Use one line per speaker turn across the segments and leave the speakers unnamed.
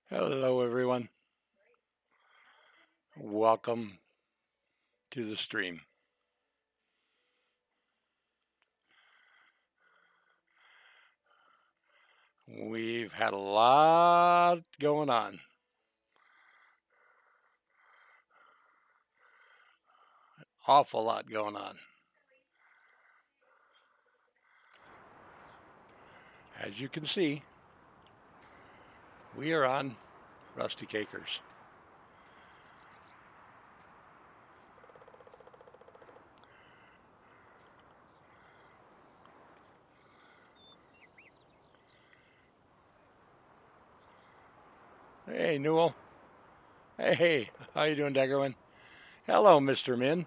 Hello, everyone. Welcome to the stream. We've had a lot going on, awful lot going on. As you can see, we are on Rustic Acres. Hey, Newell. Hey, how you doing, Daggerwin? Hello, Mr. Min.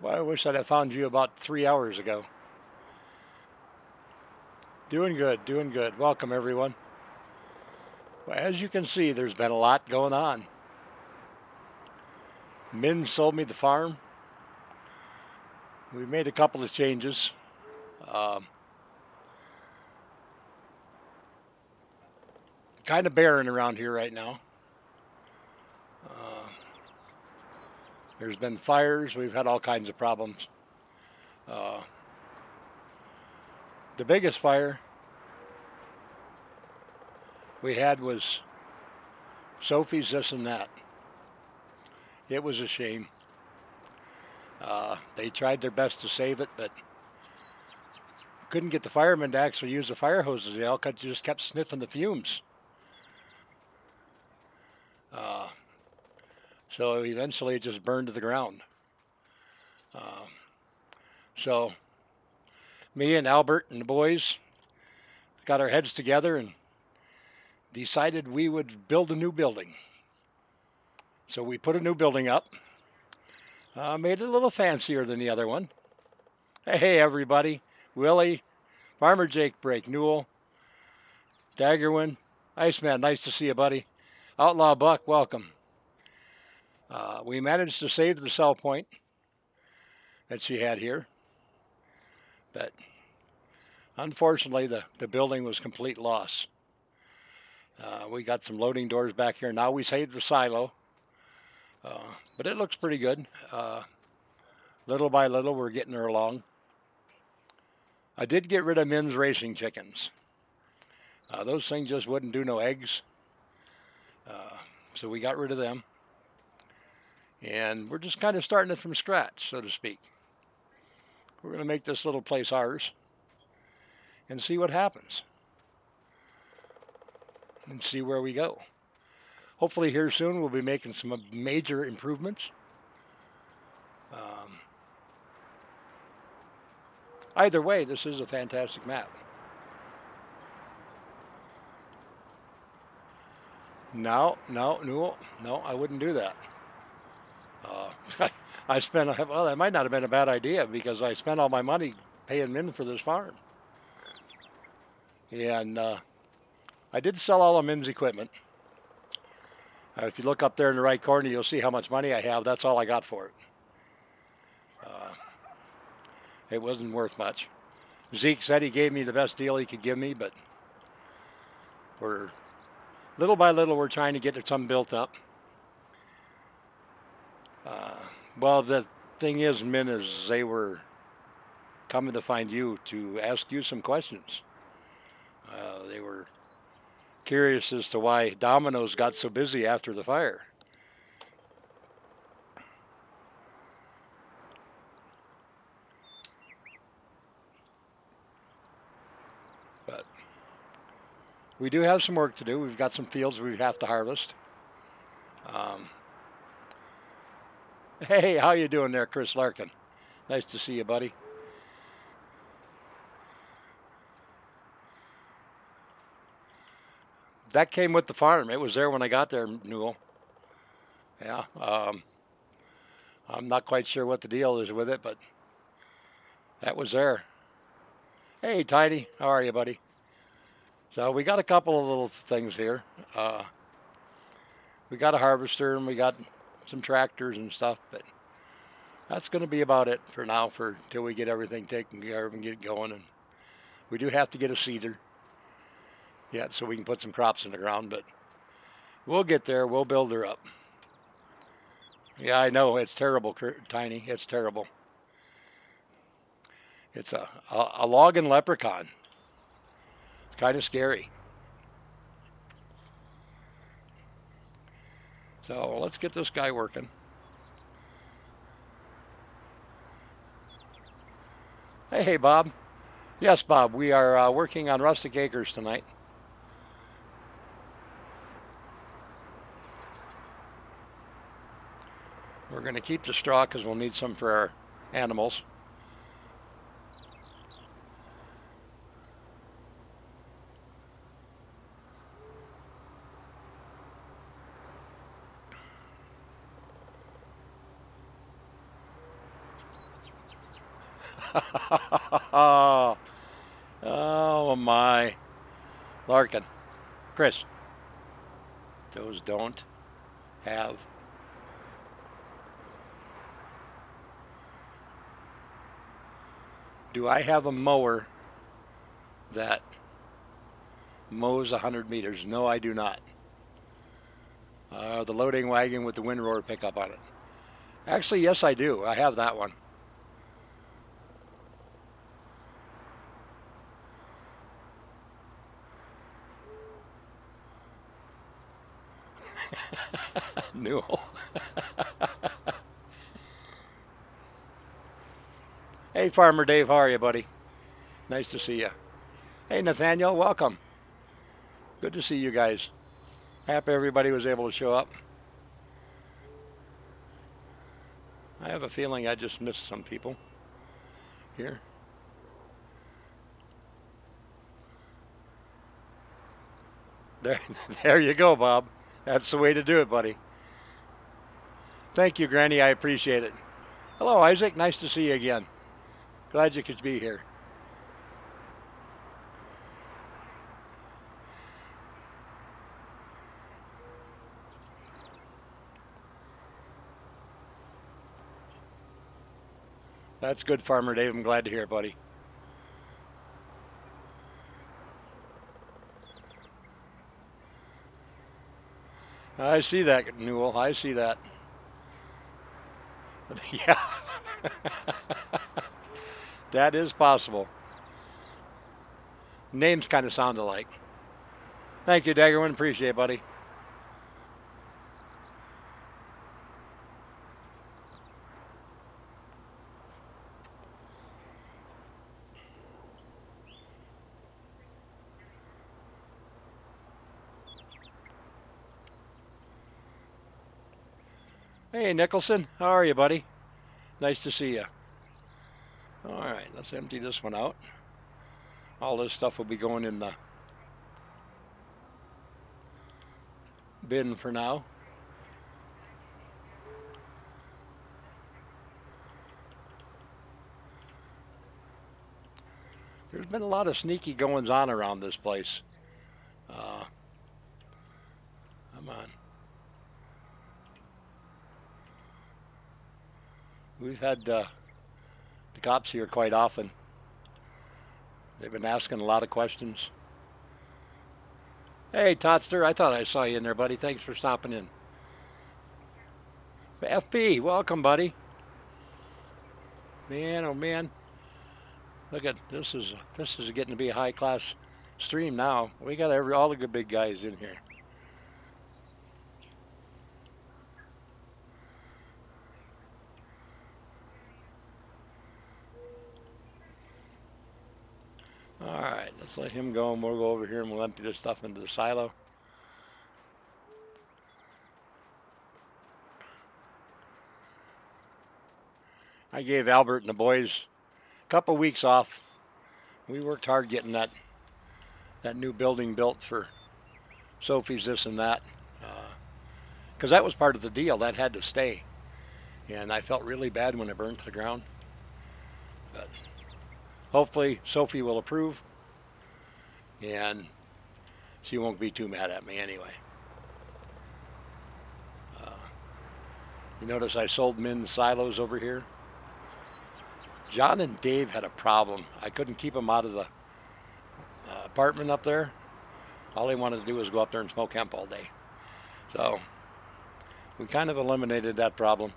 Well, I wish I'd have found you about 3 hours ago. Doing good, doing good. Welcome, everyone. Well, as you can see, there's been a lot going on. Min sold me the farm. We made a couple of changes. Um, kind of barren around here right now. Uh, there's been fires. We've had all kinds of problems. Uh, the biggest fire we had was Sophie's this and that. It was a shame. They tried their best to save it, but couldn't get the firemen to actually use the fire hoses. They all just kept sniffing the fumes. Uh, so eventually it just burned to the ground. Uh, so me and Albert and the boys got our heads together and decided we would build a new building. So we put a new building up, made it a little fancier than the other one. Hey, everybody. Willie, Farmer Jake Break, Newell, Daggerwin, Iceman, nice to see you, buddy. Outlaw Buck, welcome. We managed to save the cell point that she had here, but unfortunately, the building was complete loss. We got some loading doors back here. Now we saved the silo, but it looks pretty good. Little by little, we're getting her along. I did get rid of Min's racing chickens. Those things just wouldn't do no eggs, so we got rid of them. And we're just kind of starting it from scratch, so to speak. We're going to make this little place ours and see what happens and see where we go. Hopefully, here soon, we'll be making some major improvements. Um, Either way, this is a fantastic map. No, no, no, no, I wouldn't do that. I spent, well, that might not have been a bad idea because I spent all my money paying Min for this farm. And I did sell all of Min's equipment. If you look up there in the right corner, you'll see how much money I have. That's all I got for it. Uh, it wasn't worth much. Zeke said he gave me the best deal he could give me, but we're little by little we're trying to get some built up. Uh, well, the thing is, Min, is they were coming to find you to ask you some questions. They were curious as to why Domino's got so busy after the fire. But we do have some work to do. We've got some fields we have to harvest. Um, hey, how you doing there, Chris Larkin? Nice to see you, buddy. That came with the farm. It was there when I got there, Newell. Yeah. I'm not quite sure what the deal is with it, but that was there. Hey, Tiny, how are you, buddy? So we got a couple of little things here. We got a harvester and we got some tractors and stuff, but that's going to be about it for now for until we get everything taken care of and get going. And we do have to get a seeder yet so we can put some crops in the ground, but We'll get there. We'll build her up. Yeah, I know. It's terrible, Tiny. It's terrible. It's a log and leprechaun. It's kind of scary. So let's get this guy working. Hey, Bob. Yes, Bob. We are working on Rustic Acres tonight. We're going to keep the straw because we'll need some for our animals. Oh my. Larkin. Chris. Those don't have. Do I have a mower that mows 100 meters? No, I do not. The loading wagon with the windrower pickup on it. Actually, yes, I do. I have that one. Newell. Hey, Farmer Dave, how are you, buddy? Nice to see you. Hey, Nathaniel, welcome. Good to see you guys. Happy everybody was able to show up. I have a feeling I just missed some people here. There, there you go, Bob. That's the way to do it, buddy. Thank you, Granny. I appreciate it. Hello, Isaac. Nice to see you again. Glad you could be here. That's good, Farmer Dave. I'm glad to hear it, buddy. I see that, Newell. I see that. Yeah. That is possible. Names kind of sound alike. Thank you, Daggerman. Appreciate it, buddy. Hey, Nicholson. How are you, buddy? Nice to see you. All right, let's empty this one out. All this stuff will be going in the bin for now. There's been a lot of sneaky goings on around this place. Come on. We've had the cops here quite often. They've been asking a lot of questions. Hey, Totster, I thought I saw you in there, buddy. Thanks for stopping in. FP, welcome, buddy. Man, oh man. Look at this is getting to be a high class stream now. We got all the good big guys in here. All right, let's let him go and we'll go over here and we'll empty this stuff into the silo. I gave Albert and the boys a couple weeks off. We worked hard getting that new building built for Sophie's this and that. Because that was part of the deal. That had to stay. And I felt really bad when it burned to the ground. But hopefully Sophie will approve. And she won't be too mad at me anyway. You notice I sold them in the silos over here. John and Dave had a problem. I couldn't keep them out of the apartment up there. All they wanted to do was go up there and smoke hemp all day. So we kind of eliminated that problem.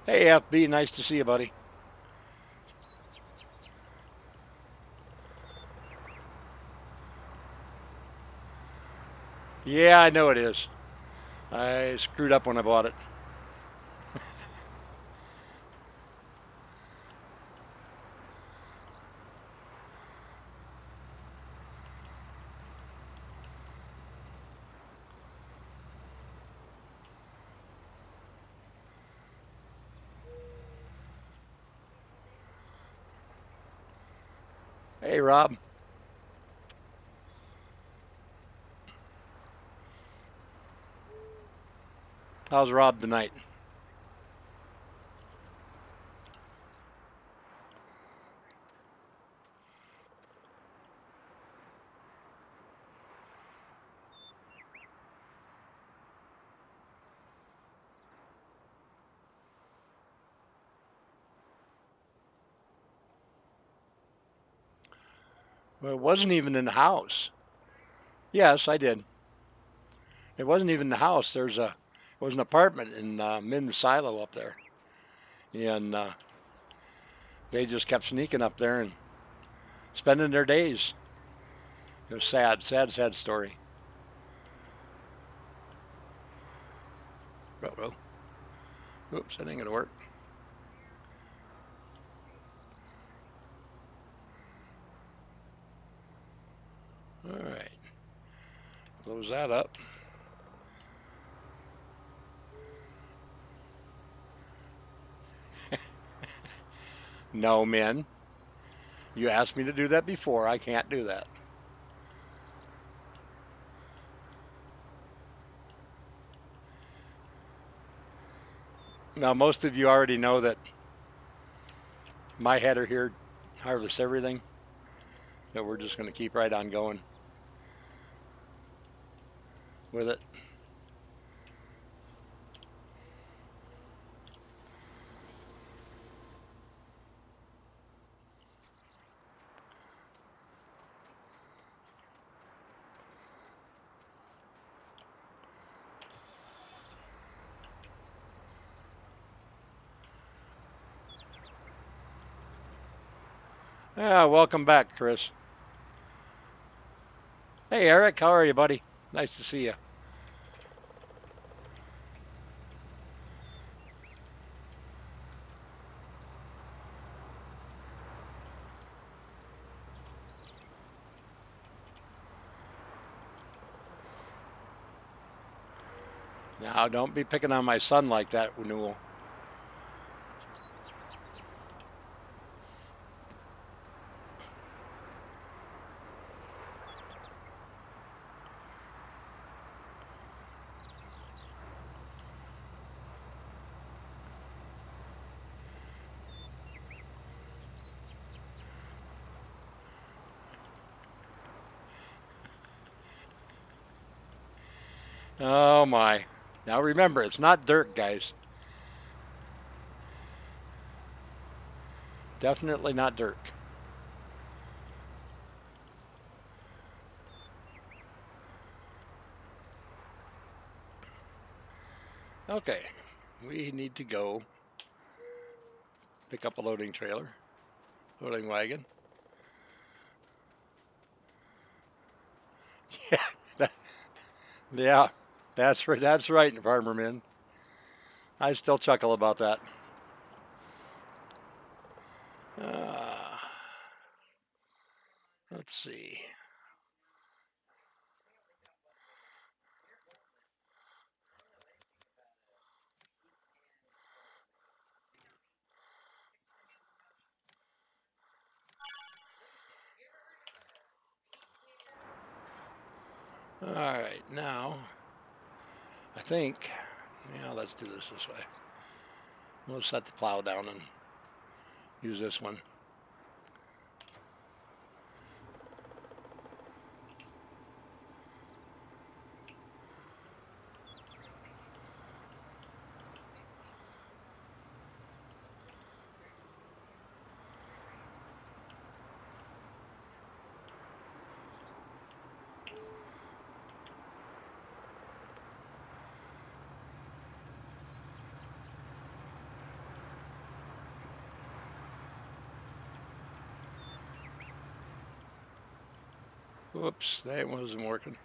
Hey, FB, nice to see you, buddy. Yeah, I know it is. I screwed up when I bought it. Hey, Rob. How's Rob tonight? Well, it wasn't even in the house. Yes, I did. It wasn't even the house. It was an apartment in Min Silo up there, and they just kept sneaking up there and spending their days. It was sad, sad, sad story. Uh-oh. Oops, that ain't gonna work. All right, close that up. No, Min, you asked me to do that before. I can't do that. Now, most of you already know that my header here harvests everything. That we're just gonna keep right on going with it. Yeah, welcome back, Chris. Hey, Eric, how are you, buddy? Nice to see you. Now, don't be picking on my son like that, Newell. Oh my. Now remember, it's not dirt, guys. Definitely not dirt. Okay, we need to go pick up a loading trailer, loading wagon. Yeah, that's right. That's right, Farmer Man. I still chuckle about that. Uh, let's see. All right, now I think, yeah, let's do this way. We'll set the plow down and use this one. Whoops, that wasn't working.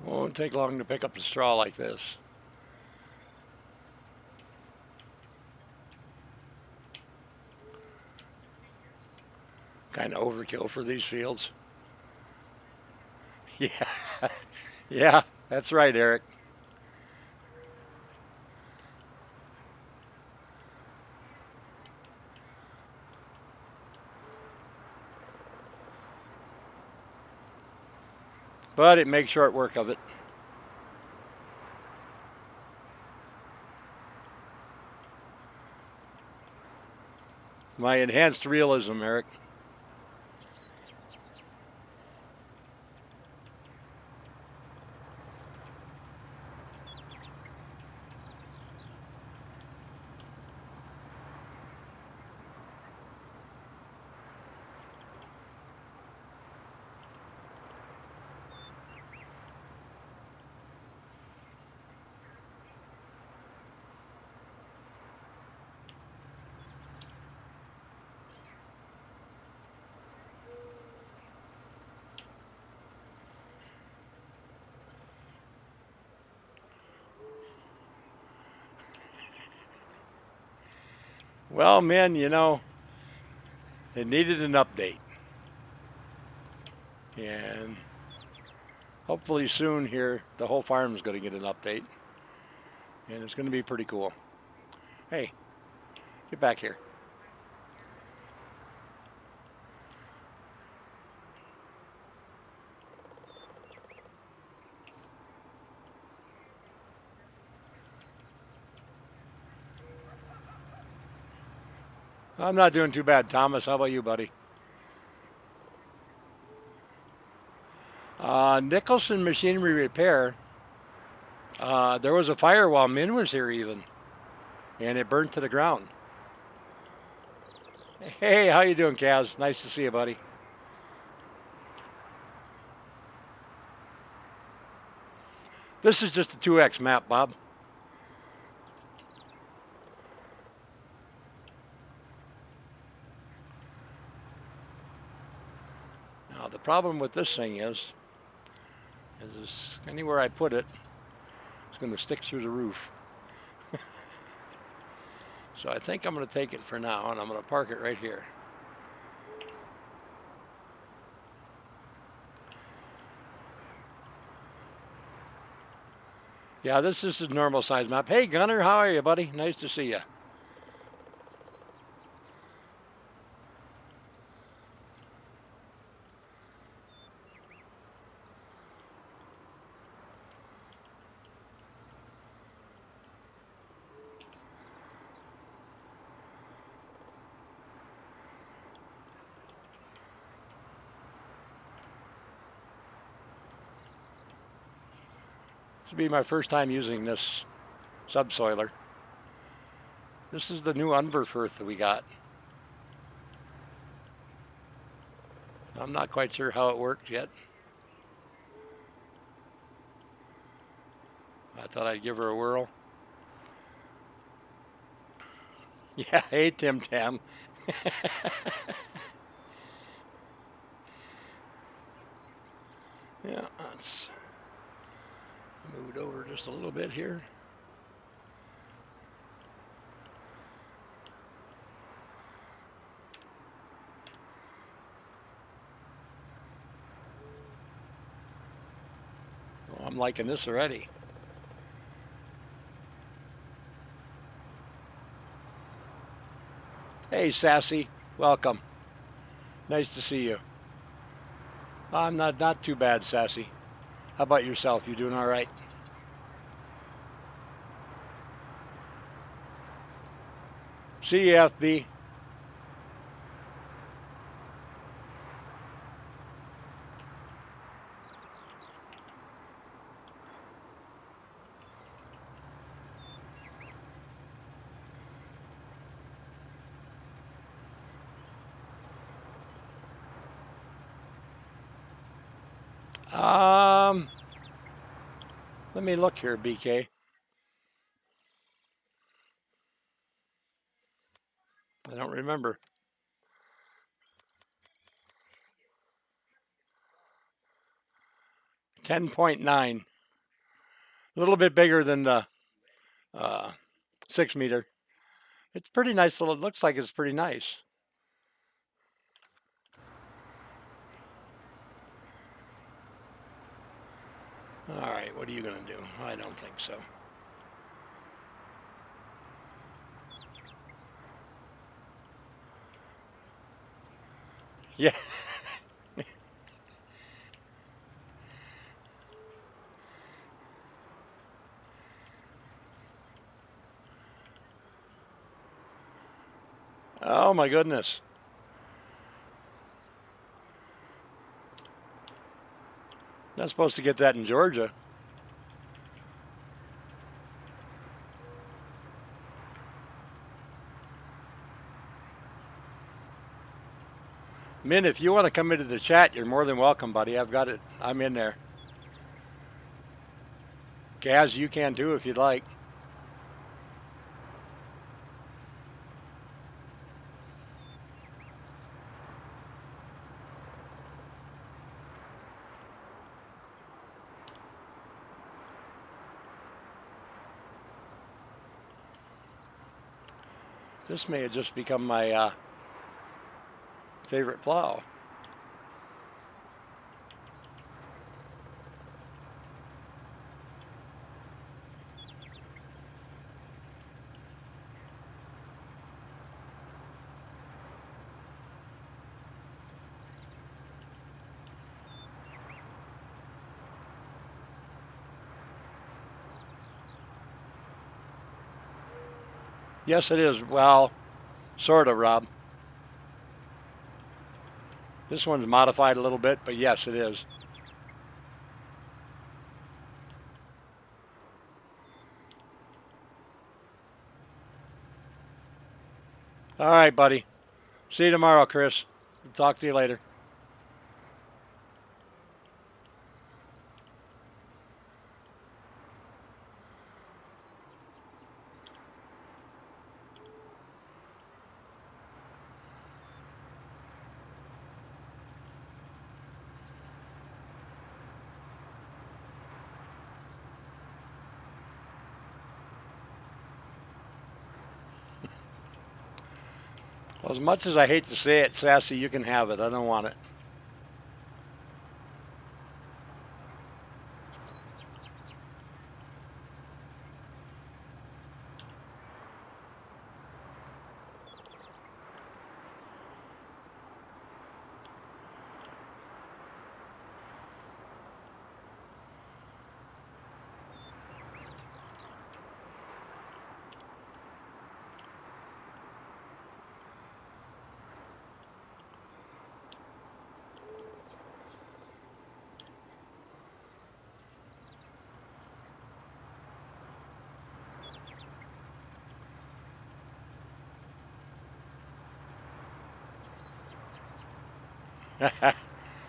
Won't take long to pick up the straw like this. Kind of overkill for these fields. Yeah, yeah, that's right, Eric. But it makes short work of it. My enhanced realism, Eric. Well, men, it needed an update. And hopefully soon here, the whole farm is going to get an update. And it's going to be pretty cool. Hey, get back here. I'm not doing too bad, Thomas. How about you, buddy? Nicholson Machinery Repair. There was a fire while Min was here even, and it burned to the ground. Hey, how you doing, Kaz? Nice to see you, buddy. This is just a 2X map, Bob. Now, the problem with this thing is anywhere I put it, it's going to stick through the roof. So I think I'm going to take it for now, and I'm going to park it right here. Yeah, this is a normal size map. Hey, Gunner, how are you, buddy? Nice to see you. This will be my first time using this subsoiler. This is the new Unverfirth that we got. I'm not quite sure how it worked yet. I thought I'd give her a whirl. Yeah, hey, Tim Tam. Yeah, let's move it over just a little bit here. Oh, I'm liking this already. Hey, Sassy. Welcome. Nice to see you. I'm not too bad, Sassy. How about yourself? You doing all right? CFB. Um, Let me look here, BK. I don't remember. 10.9. A little bit bigger than the uh, 6 meter. It's pretty nice. It looks like it's pretty nice. All right, what are you going to do? I don't think so. Yeah. Oh, my goodness. Not supposed to get that in Georgia. Min, if you want to come into the chat, you're more than welcome, buddy. I've got it. I'm in there. Gaz, you can too if you'd like. This may have just become my favorite plow. Yes, it is. Well, sort of, Rob. This one's modified a little bit, but yes, it is. All right, buddy. See you tomorrow, Chris. Talk to you later. Well, as much as I hate to say it, Sassy, you can have it. I don't want it.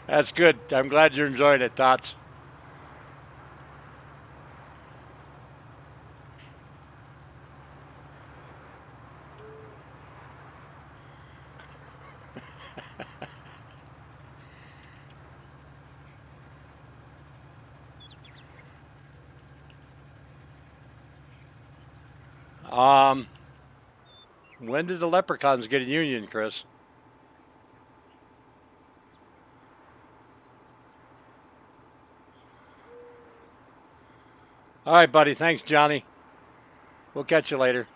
That's good. I'm glad you're enjoying it, Tots. Um, when did the leprechauns get a union, Chris? All right, buddy. Thanks, Johnny. We'll catch you later.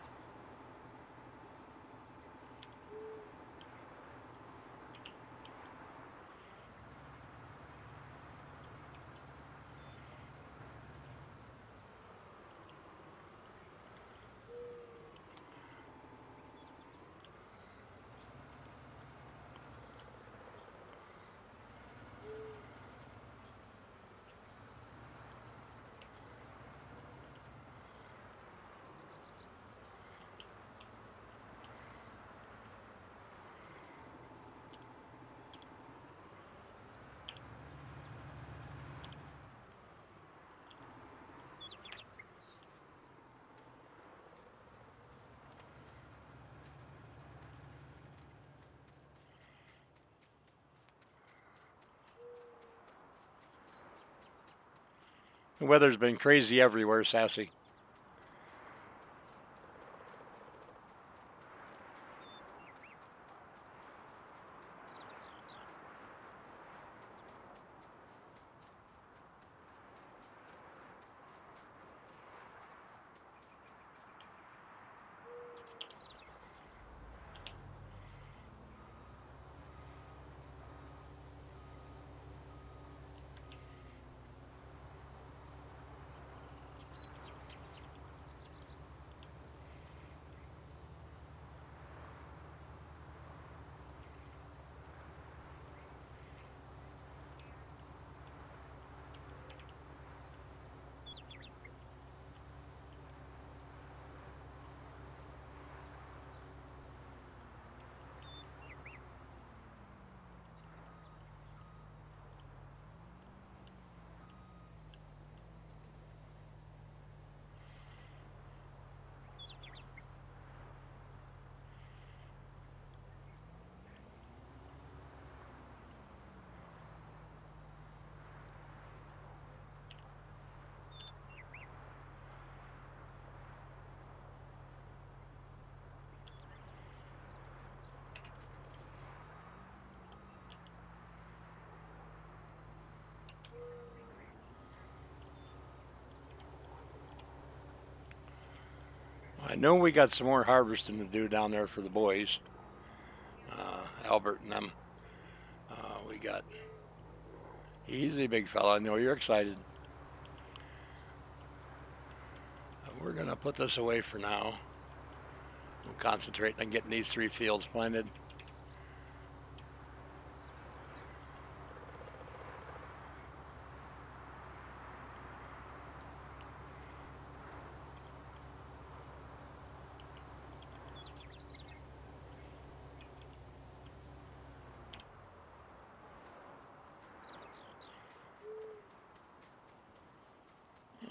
The weather's been crazy everywhere, Sassy. I know we got some more harvesting to do down there for the boys, Albert and them. We got. He's a big fella. I know you're excited. We're gonna put this away for now. We'll concentrate on getting these 3 fields planted.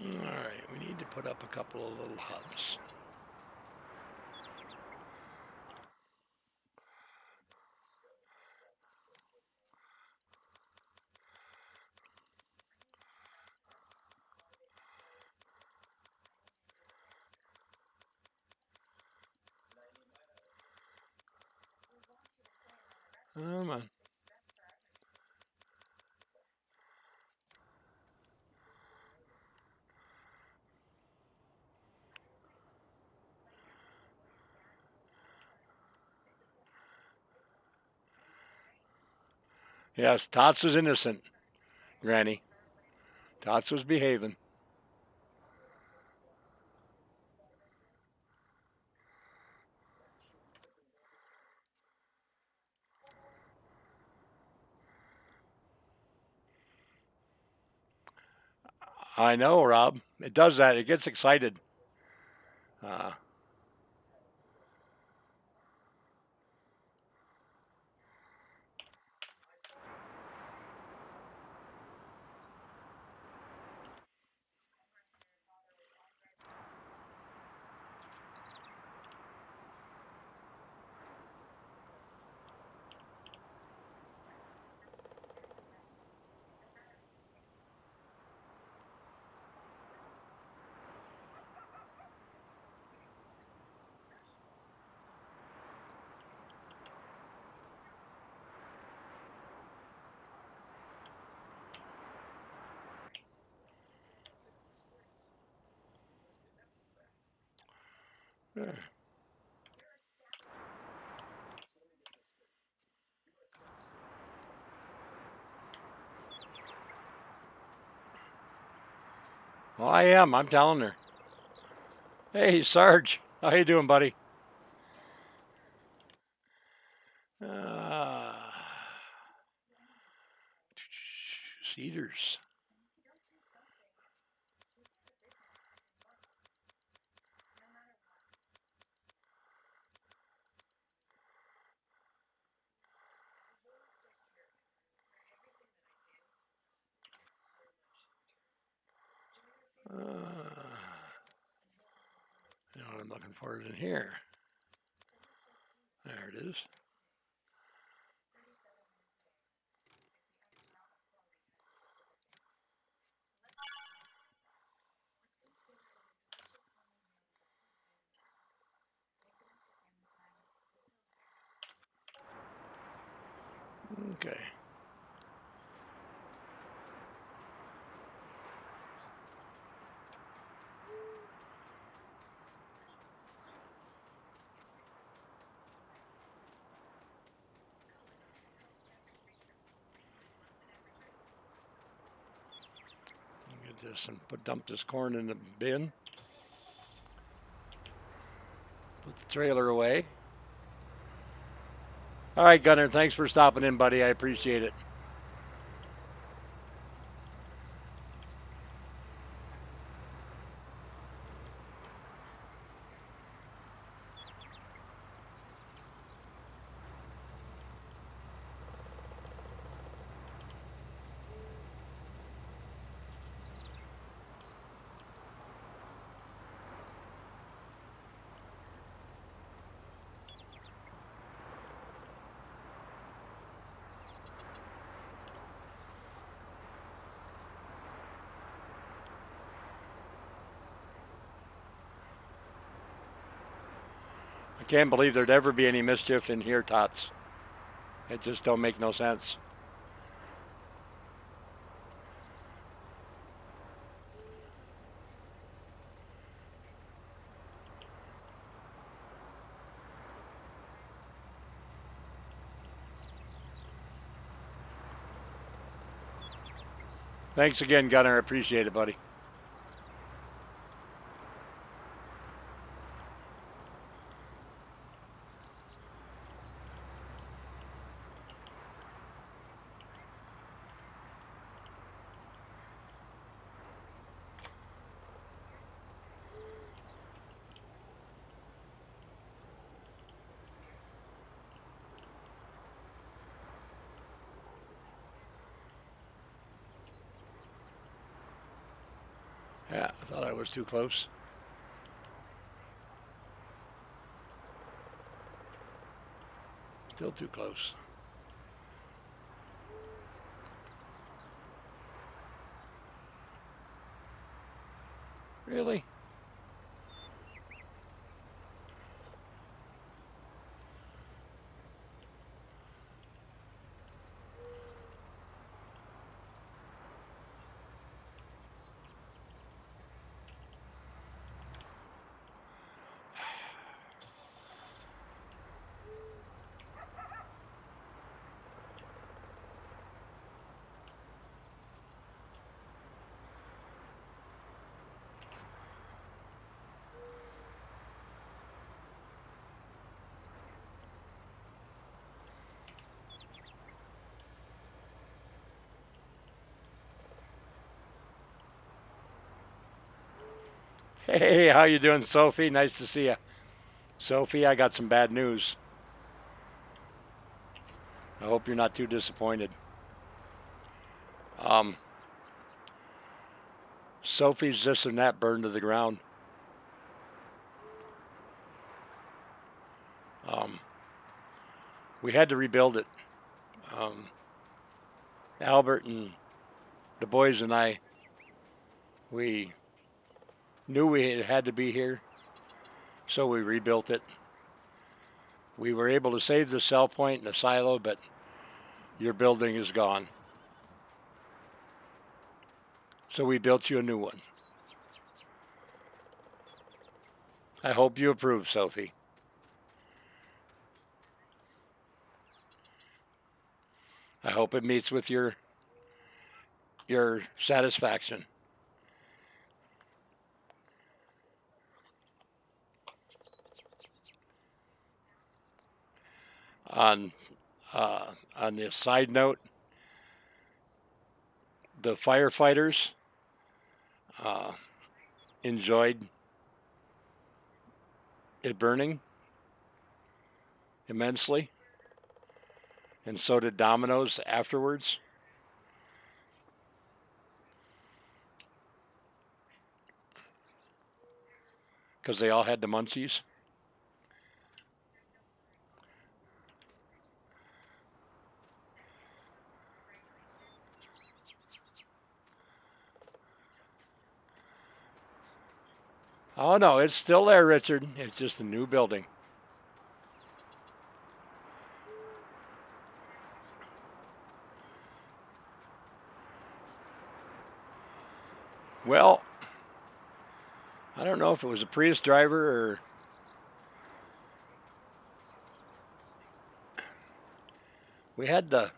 All right, we need to put up a couple of little hubs. Come on. Yes, Tots was innocent, Granny. Tots was behaving. I know, Rob. It does that. It gets excited. Uh, Well, I am. I'm telling her. Hey, Sarge. How you doing, buddy? Uh, Cedars. You know what I'm looking for is in here. There it is. Okay. Get this and dump this corn in the bin. Put the trailer away. All right, Gunner. Thanks for stopping in, buddy. I appreciate it. I can't believe there'd ever be any mischief in here, Tots. It just don't make no sense. Thanks again, Gunner. I appreciate it, buddy. Yeah, I thought I was too close. Still too close. Really? Hey, how you doing, Sophie? Nice to see you. Sophie, I got some bad news. I hope you're not too disappointed. Um, Sophie's this and that burned to the ground. Um, we had to rebuild it. Um, Albert and the boys and I, we knew we had to be here, so we rebuilt it. We were able to save the cell point and the silo, but your building is gone. So we built you a new one. I hope you approve, Sophie. I hope it meets with your satisfaction. On on the side note, the firefighters uh, enjoyed it burning immensely, and so did Domino's afterwards. Because they all had the munchies. Oh no, it's still there, Richard. It's just a new building. Well, I don't know if it was a Prius driver or we had the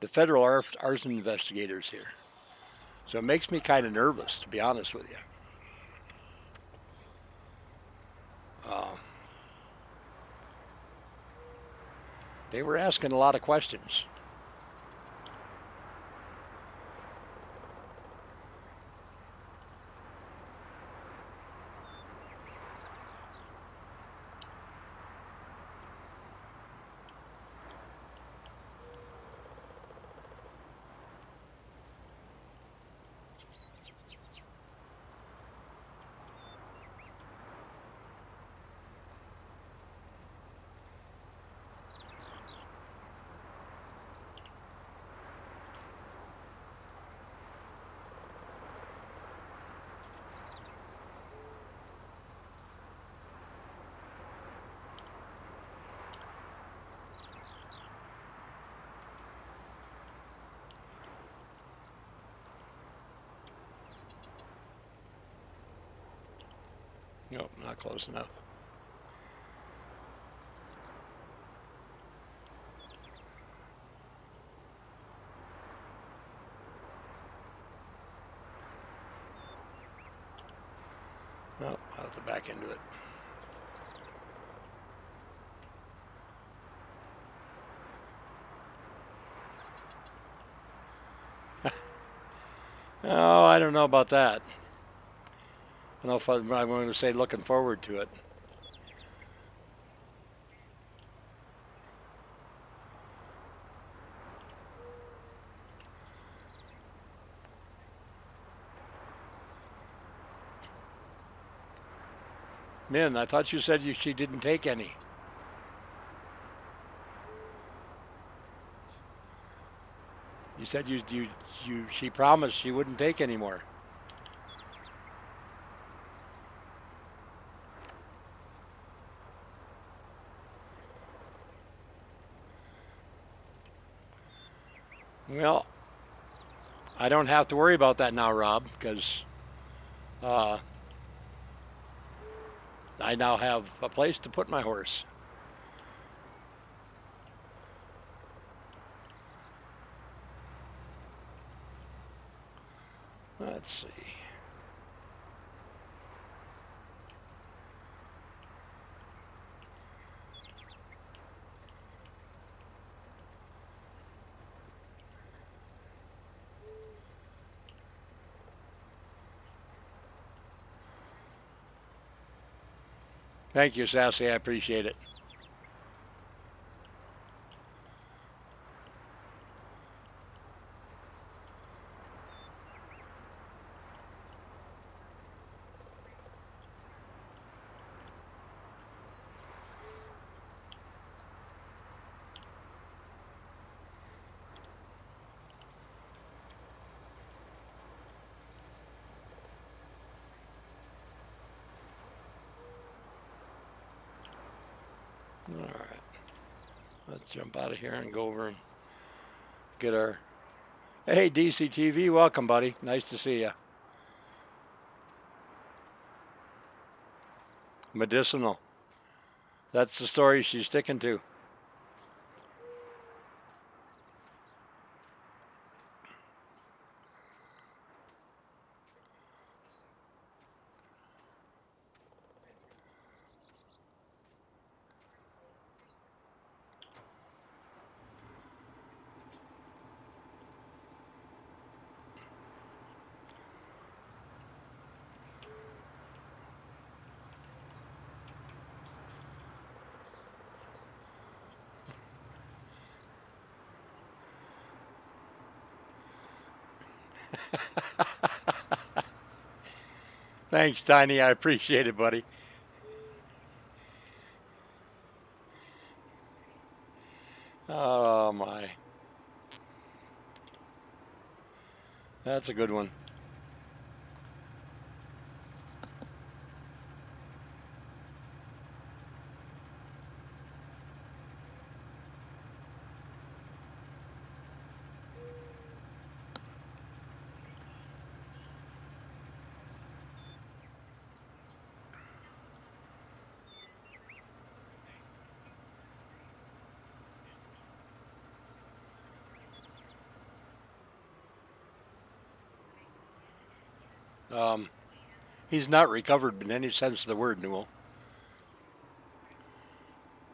federal arson investigators here. So it makes me kind of nervous, to be honest with you. Uh, they were asking a lot of questions. Nope, not close enough. Nope, I'll have to back into it. Oh, I don't know about that. I don't know if I'm going to say looking forward to it. Min, I thought you said she didn't take any. You said she promised she wouldn't take any more. Well, I don't have to worry about that now, Rob, because uh, I now have a place to put my horse. Let's see. Thank you, Sassy. I appreciate it. All right. Let's jump out of here and go over and get our. Hey, DCTV, welcome, buddy. Nice to see you. Medicinal. That's the story she's sticking to. Thanks, Tiny. I appreciate it, buddy. Oh my, that's a good one. Um, he's not recovered in any sense of the word, Newell.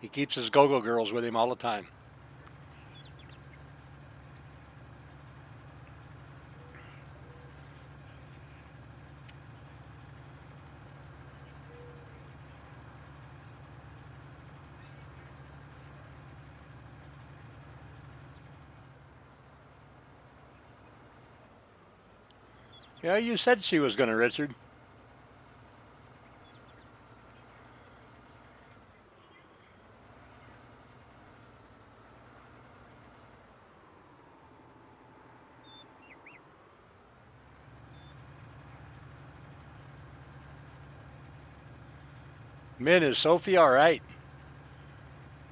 He keeps his go-go girls with him all the time. Yeah, you said she was going to, Richard. Min, is Sophie all right?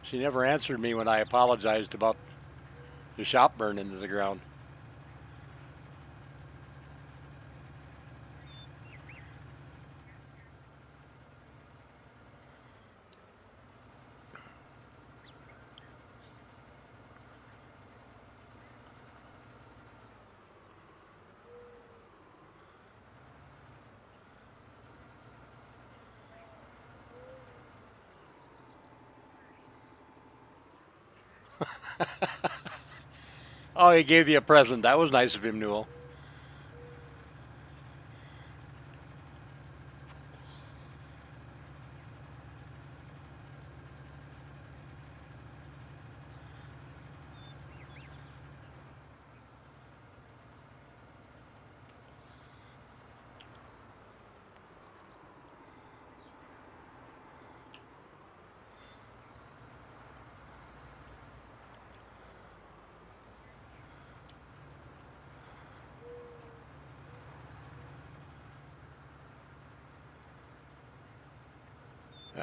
She never answered me when I apologized about the shop burning to the ground. Oh, he gave you a present. That was nice of him, Newell.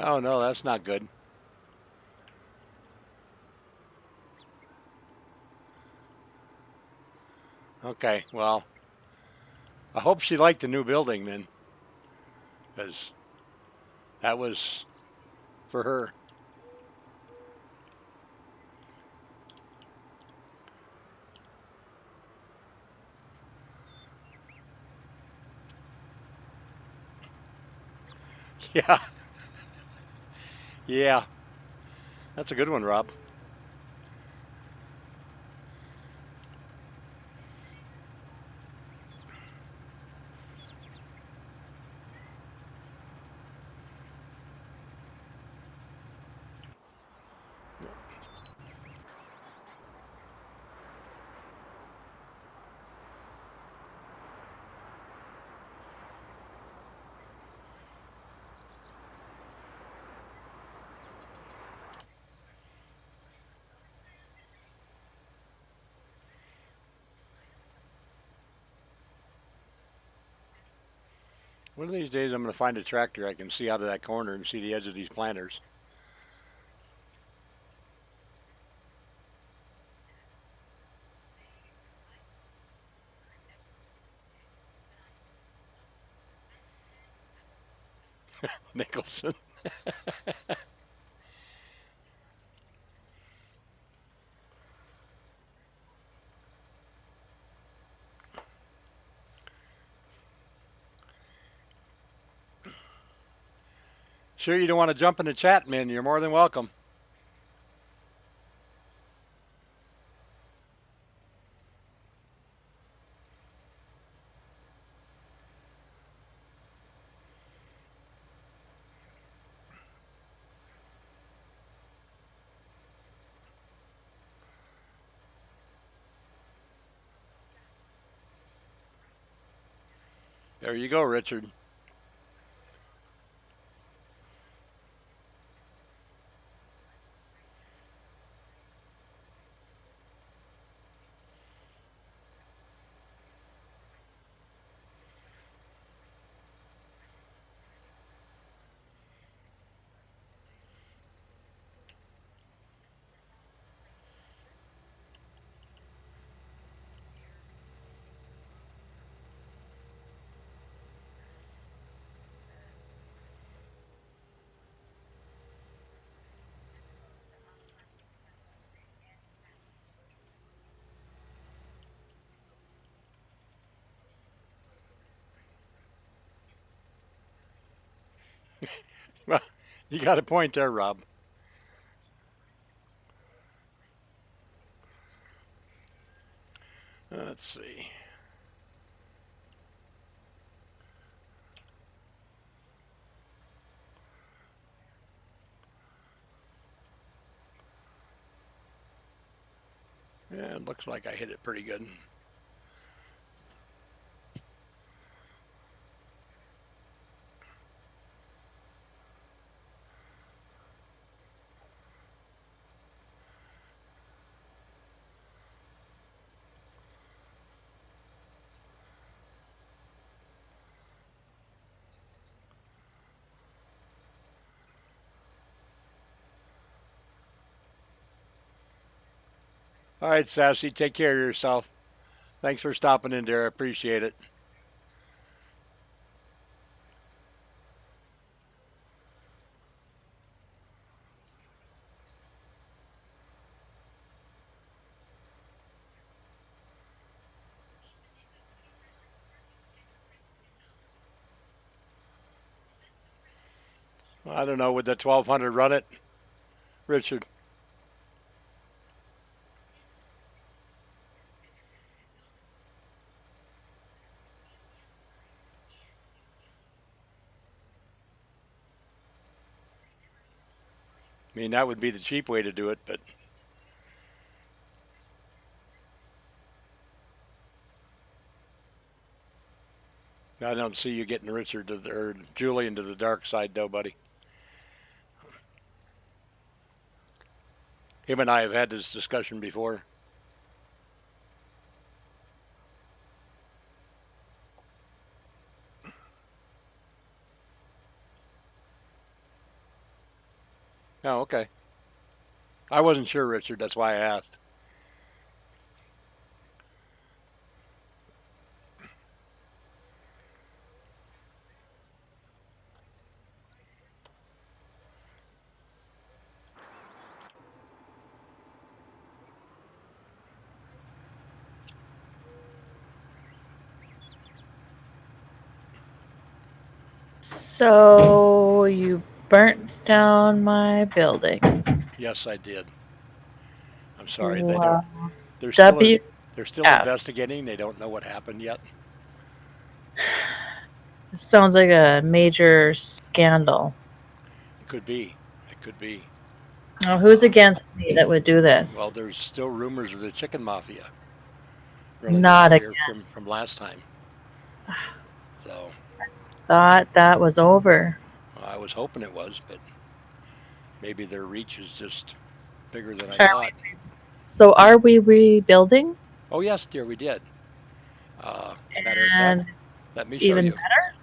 Oh, no, that's not good. Okay, well, I hope she liked the new building, then, because that was for her. Yeah, yeah. That's a good one, Rob. One of these days, I'm going to find a tractor I can see out of that corner and see the edge of these planters. Nicholson. Sure, you don't want to jump in the chat, man. You're more than welcome. There you go, Richard. Well, you got a point there, Rob. Let's see. Yeah, it looks like I hit it pretty good. All right, Sassy, take care of yourself. Thanks for stopping in there. I appreciate it. I don't know, would the 1200 run it, Richard? I mean, that would be the cheap way to do it, but I don't see you getting Richard to or Julian to the dark side, though, buddy. Him and I have had this discussion before. Oh, okay. I wasn't sure, Richard. That's why I asked.
So you burnt down my building.
Yes, I did. I'm sorry. They don't.
Wow.
They're still
WF.
they're still investigating. They don't know what happened yet.
This sounds like a major scandal.
It could be. It could be.
Oh, who's against me that would do this?
Well, there's still rumors of the chicken mafia running
Not
around
again.
here from last time. So
Thought that was over.
I was hoping it was, but maybe their reach is just bigger than I
Are
thought.
So are we rebuilding?
Oh yes, dear, we did. Matter of fact,
And
let me
it's
show
even
you.
better?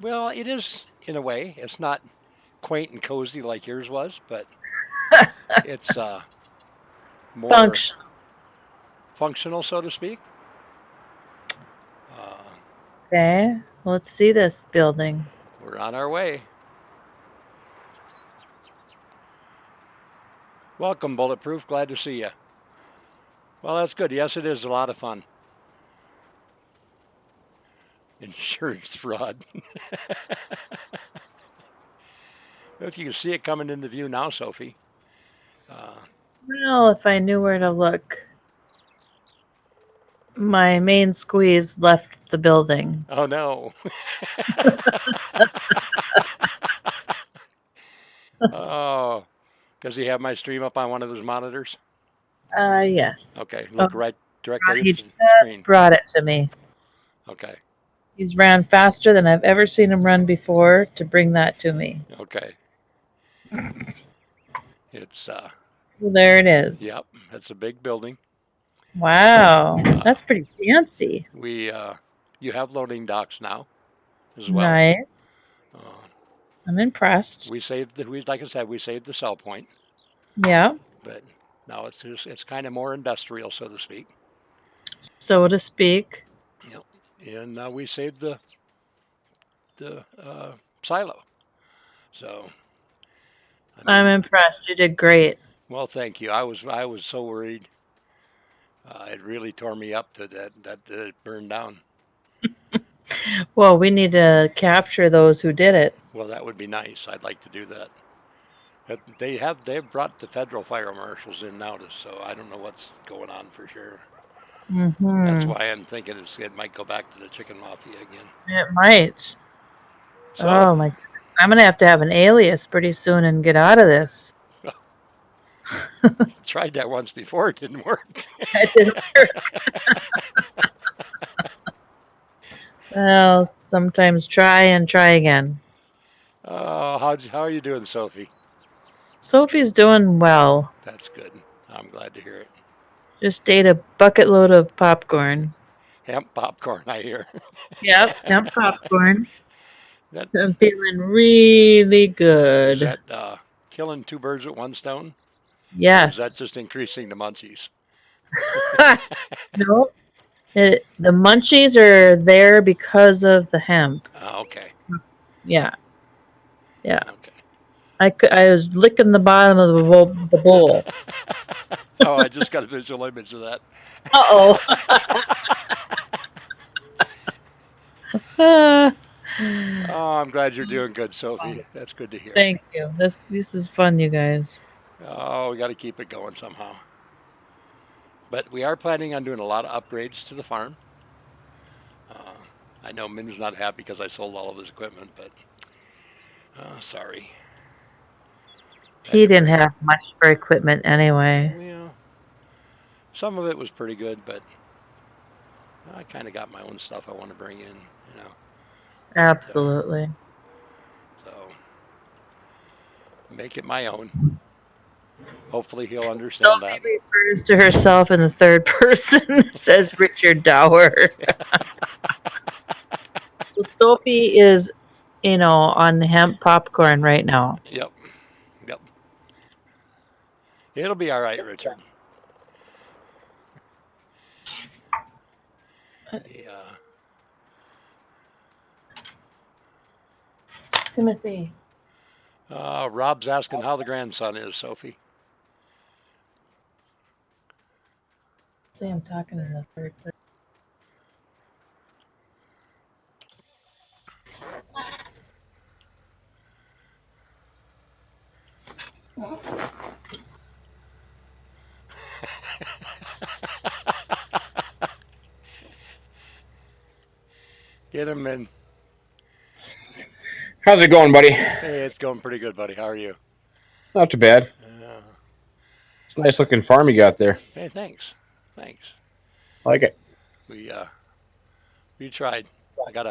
Well, it is in a way. It's not quaint and cozy like yours was, but it's more
Function.
functional, so to speak.
Okay. Let's see this building.
We're on our way. Welcome, Bulletproof. Glad to see you. Well, that's good. Yes, it is a lot of fun. Insurance fraud. If you can see it coming into view now, Sophie.
Well, if I knew where to look. My main squeeze left the building.
Oh no. Oh, does he have my stream up on one of his monitors?
Yes.
Okay,
Oh,
look right directly
he
into the
just
screen.
brought it to me.
Okay,
He's ran faster than I've ever seen him run before to bring that to me.
okay. It's
Well, there it is.
yep. It's a big building.
Wow,
Uh,
that's pretty fancy.
we you have loading docks now as well.
Nice.
Uh,
I'm impressed.
we saved the we like I said we saved the sell point,
Yeah,
but now it's kind of more industrial, so to speak.
so to speak.
Yep. And we saved the silo. So I
I'm
mean,
impressed. You did great.
well, thank you. I was so worried. It really tore me up that it burned down.
Well, we need to capture those who did it.
Well, that would be nice. I'd like to do that. They've brought the federal fire marshals in now, so I don't know what's going on for sure. That's
Mm-hmm.
why I'm thinking it might go back to the chicken mafia again.
It might.
So
Oh my goodness. I'm gonna have to have an alias pretty soon and get out of this.
tried that once before, it didn't work.
That didn't work. Well, sometimes try and try again.
Oh, how are you doing, Sophie?
Sophie's doing well.
That's good. I'm glad to hear it.
Just ate a bucket load of popcorn.
Hemp popcorn, I hear.
Yep, hemp popcorn.
that
I'm feeling really
is
good.
that killing two birds with one stone, or is that
Yes.
just increasing the munchies?
No, the munchies are there because of the hemp.
Okay,
Yeah, yeah.
okay.
I was licking the bottom of the bowl.
Oh, I just got a visual image of that.
Uh oh.
Oh, I'm glad you're doing good, Sophie. That's good to hear.
Thank you. This is fun, you guys.
Oh, we got to keep it going somehow. But we are planning on doing a lot of upgrades to the farm. Uh, I know Min's not happy because I sold all of his equipment, but sorry. Had
He
to
didn't
bring.
have much for equipment anyway.
Well, some of it was pretty good, but I kind of got my own stuff I want to bring in, you know. But,
Absolutely.
so make it my own. Hopefully he'll understand that.
Sophie refers to herself in the third person, says Richard Dower. So Sophie is, on hemp popcorn right now.
Yep, yep. It'll be all right, Richard. Yeah.
Timothy.
Rob's asking how the grandson is, Sophie.
See, I'm talking in the third person.
Get him in.
How's it going, buddy?
Hey, it's going pretty good, buddy. How are you?
Not too bad. It's a nice looking farm you got there.
Hey, thanks. Thanks.
I like it.
We we tried. I got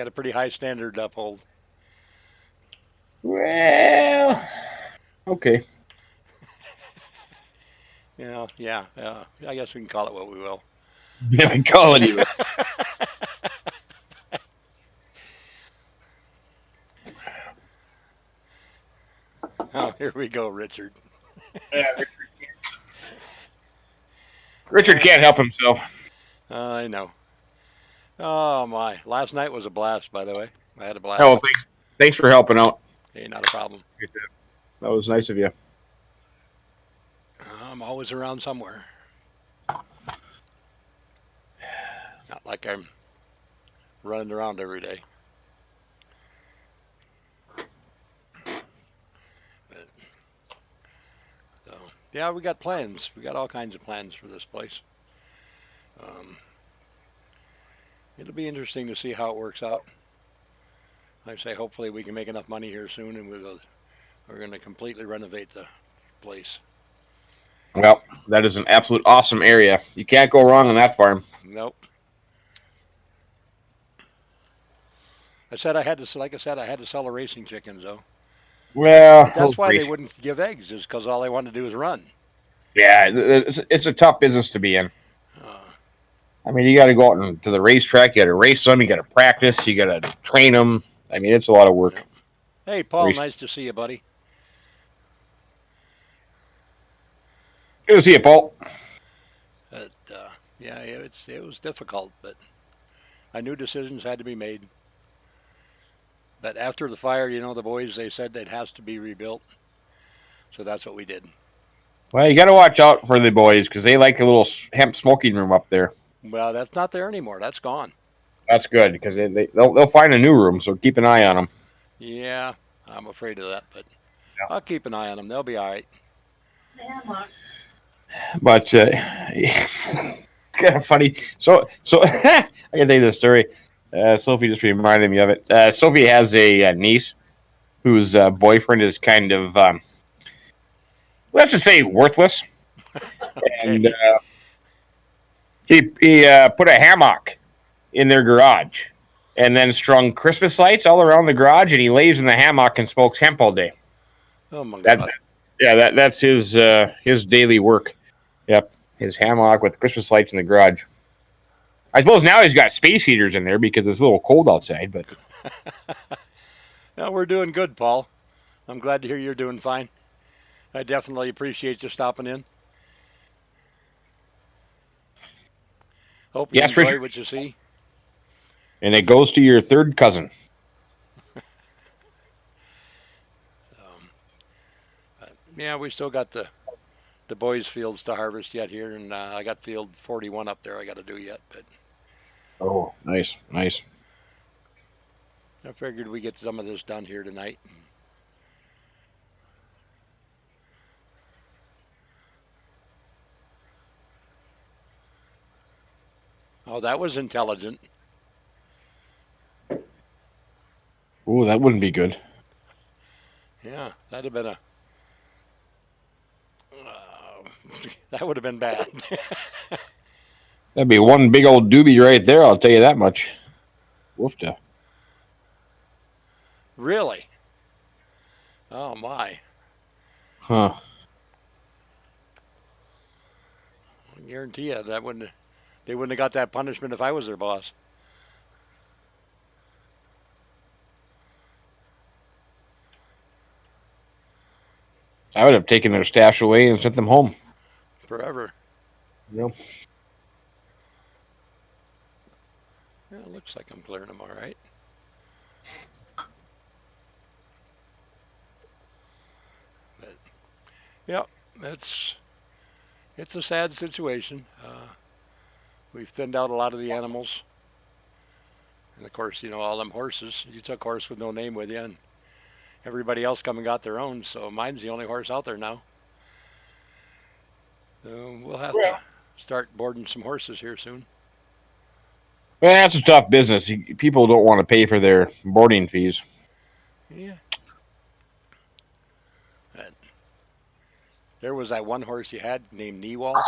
a pretty high standard to uphold.
Well, okay.
Yeah. I guess we can call it what we will.
Yeah, I call it even.
Oh, here we go, Richard.
Richard can't help himself.
I know. Oh my! Last night was a blast, by the way. I had a blast.
Oh, thanks for helping out.
Hey, not a problem.
That was nice of you.
I'm always around somewhere. Not like I'm running around every day. But, so, yeah, we got plans. We got all kinds of plans for this place. Um, it'll be interesting to see how it works out. Like I say, hopefully we can make enough money here soon, and we're going to completely renovate the place.
Well, that is an absolute awesome area. You can't go wrong on that farm.
Nope. I said I had to, like I said, I had to sell the racing chickens though.
Well,
But that's why they wouldn't give eggs, is because all they wanted to do is run.
yeah, it's a tough business to be in.
Uh,
I mean, you got to go out to the racetrack. You got to race them. You got to practice. You got to train them. I mean, it's a lot of work.
yep. Hey, Paul, nice to see you, buddy.
Good to see you, Paul.
But, yeah, it was difficult, but I knew decisions had to be made. But after the fire, the boys, they said it has to be rebuilt. So that's what we did.
Well, you got to watch out for the boys because they like a little hemp smoking room up there.
Well, that's not there anymore. That's gone.
That's good because they'll find a new room. So keep an eye on them.
Yeah, I'm afraid of that, but
Yeah.
I'll keep an eye on them. They'll be all right.
But it's kind of funny. So I can tell you this story. Sophie just reminded me of it. Sophie has a niece whose boyfriend is kind of, let's just say, worthless.
Okay.
And he put a hammock in their garage and then strung Christmas lights all around the garage. And he lays in the hammock and smokes hemp all day.
Oh my God.
That's his daily work. Yep, his hammock with Christmas lights in the garage. I suppose now he's got space heaters in there because it's a little cold outside. But
No, we're doing good, Paul. I'm glad to hear you're doing fine. I definitely appreciate you stopping in. Hope you
yes,
enjoy
Richard.
what you see.
And it goes to your third cousin.
Yeah, we still got the boys' fields to harvest yet here, and I got field 41 up there I got to do yet, but
Oh, nice.
I figured we get some of this done here tonight. Oh, that was intelligent.
Oh, that wouldn't be good.
Yeah, that'd have been that would have been bad.
That'd be one big old doobie right there. I'll tell you that much. Woofda.
Really? Oh my!
Huh.
I guarantee you they wouldn't have got that punishment if I was their boss.
I would have taken their stash away and sent them home.
Forever.
Yep.
Yeah, it looks like I'm clearing them all right. But, yeah, it's a sad situation. We've thinned out a lot of the animals. And of course, all them horses. You took a horse with no name with you, and everybody else come and got their own, so mine's the only horse out there now. We'll have to start boarding some horses here soon.
Well, that's a tough business. People don't want to pay for their boarding fees.
Yeah. But there was that one horse you had named Knewall.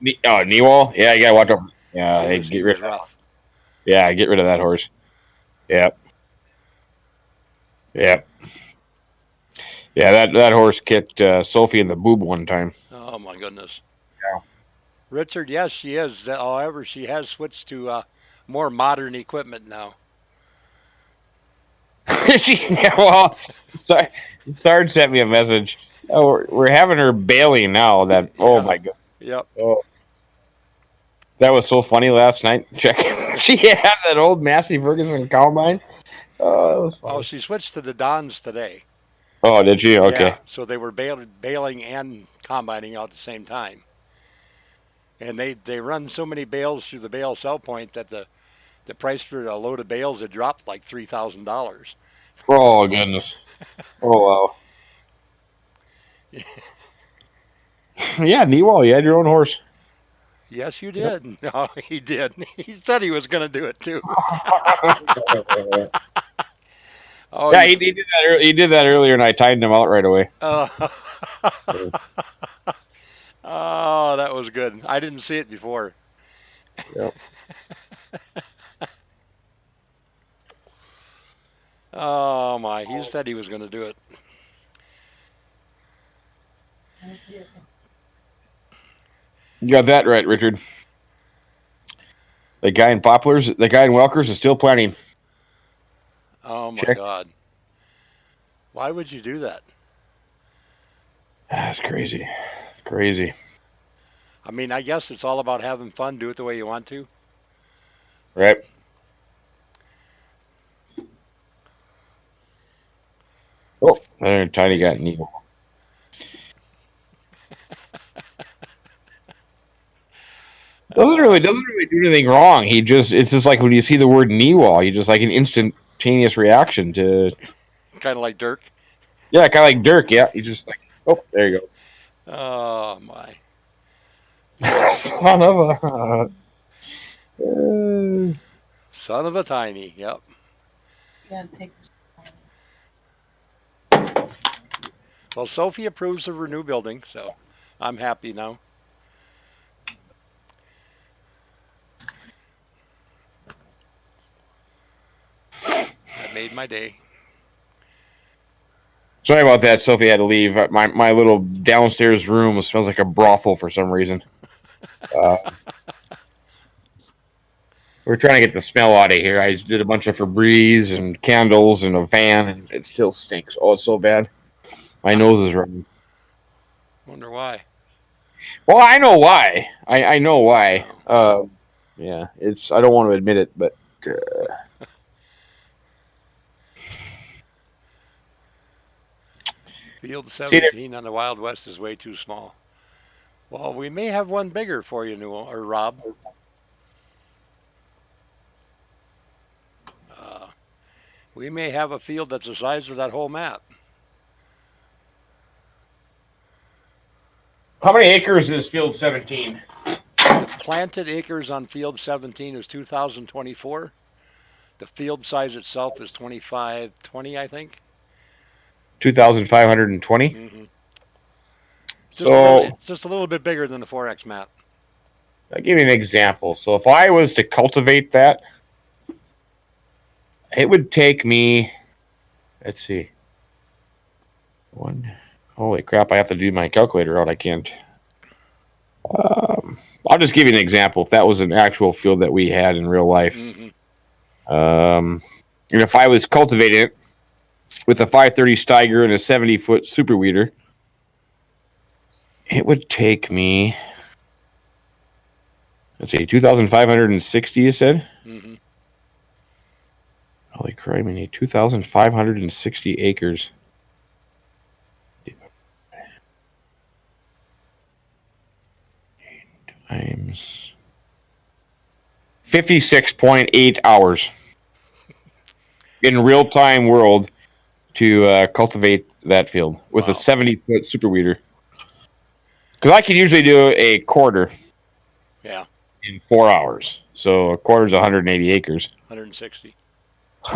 Newall? Yeah, you gotta watch out. Yeah,
He was rough.
Yeah, get rid of that horse. Yep. Yeah, that horse kicked Sophie in the boob one time.
Oh my goodness.
Yeah.
Richard, yes, she is. However, she has switched to more modern equipment now.
Well, Sarge sent me a message. Oh, we're having her bailing now. That oh my god.
Yep.
Oh, that was so funny last night. Check. She had that old Massey Ferguson combine. Oh, that was funny.
Oh, she switched to the Dons today.
Oh, did you? Okay.
Yeah, so they were baling and combining out at the same time. And they run so many bales through the bale sell point that the price for a load of bales had dropped like $3,000.
Oh goodness. Oh wow. Yeah, Newell, you had your own horse.
Yes, you
Yep.
did. No, he did. He said he was going to do it too. Oh,
Yeah,
you.
he did that. He did that earlier, and I timed him out right away.
Uh, oh, that was good. I didn't see it before.
Yep.
Oh my, he said he was going to do it.
You got that right, Richard. The guy in Poplars, the guy in Welkers is still planning.
Oh my
Check.
God. Why would you do that?
That's crazy. Crazy.
I mean, I guess it's all about having fun. Do it the way you want to.
Right. Oh, there, Tiny got Nemo. Doesn't really do anything wrong. It's just like when you see the word Newall, you just like an instantaneous reaction to
Kind of like Dirk.
yeah, kind of like Dirk. Yeah, he's just like oh, there you
Oh my.
go. Son of a.
Son of a tiny. Yep. Well, Sophie approves of her new building, so I'm happy now. That made my day.
Sorry about that. Sophie had to leave. My little downstairs room smells like a brothel for some reason. We're trying to get the smell out of here. I did a bunch of Febreze and candles and a fan, and it still stinks. Oh, it's so bad. My nose is running.
Wonder why.
Well, I know why. I know why. Yeah, it's. I don't want to admit it, but
Field
see there.
17 on the Wild West is way too small. Well, we may have one bigger for you, Newell or Rob. We may have a field that's the size of that whole map.
How many acres is Field 17?
The planted acres on Field 17 is 2,024. The field size itself is 2,520, I think.
2,520.
Mm-hmm.
So
Just a little bit bigger than the 4X map.
I'll give you an example. So if I was to cultivate that, it would take me. Let's see. One. Holy crap! I have to do my calculator out. I can't. I'll just give you an example. If that was an actual field that we had in real life,
Mm-hmm.
and if I was cultivating it with a 530 Steiger and a 70-foot super weeder, it would take me. Let's see, 2,560. You said.
Mm-hmm.
Holy crap! I need 2,560 acres. Times 56.8 hours in real time world to cultivate that field with a 70-foot super weeder. Because I can usually do a quarter
Yeah,
in 4 hours. So a quarter is 180 acres.
160.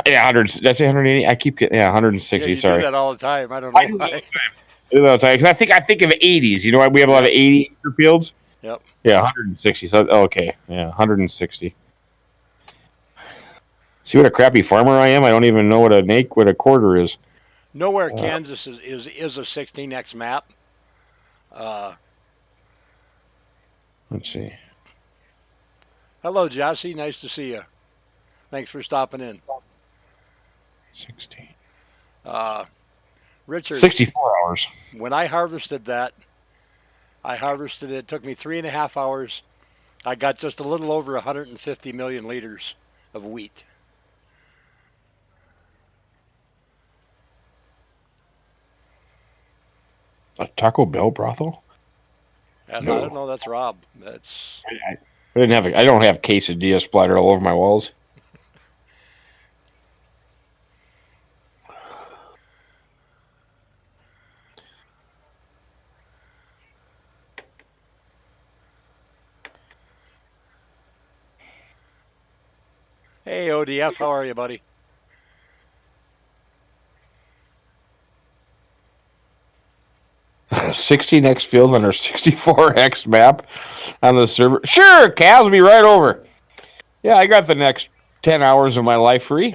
Yeah, 100. Did I say 180? I keep getting 160.
Yeah, you
Sorry.
do that all the time. I don't
I
know
do that all
why.
the time. Because I think of 80s. You know, we have a lot of
Yep.
80 acre fields.
Yep.
Yeah, 160. So okay, yeah, 160. See what a crappy farmer I am. I don't even know what a quarter is.
Nowhere Kansas is a 16X map.
Let's see.
Hello, Jesse. Nice to see you. Thanks for stopping in.
60.
Richard,
64 hours.
when I harvested that, it took me 3.5 hours. I got just a little over 150 million liters of wheat.
A Taco Bell brothel?
I
No.
don't know. That's Rob. That's
I don't have quesadilla splattered all over my walls.
hey ODF. How are you, buddy?
16x field on our 64x map on the server. Sure, Kaz will be right over. Yeah, I got the next 10 hours of my life free.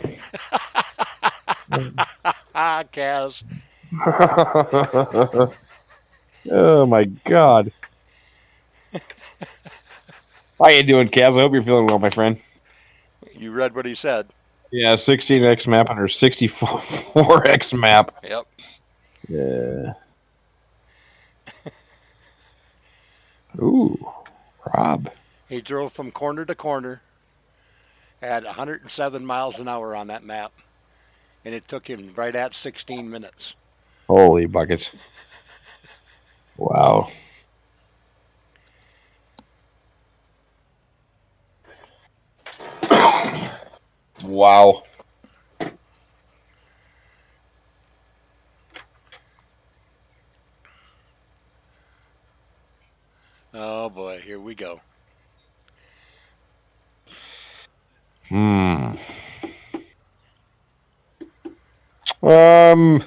Kaz.
Oh my god. How you doing, Kaz? I hope you're feeling well, my friend.
You read what he said.
Yeah, 16x map on our 64x map.
Yep.
Yeah. Ooh, Rob.
He drove from corner to corner at 107 miles an hour on that map, and it took him right at 16 minutes.
Holy buckets. Wow. Wow.
Oh boy, here we go.
Hmm. Um,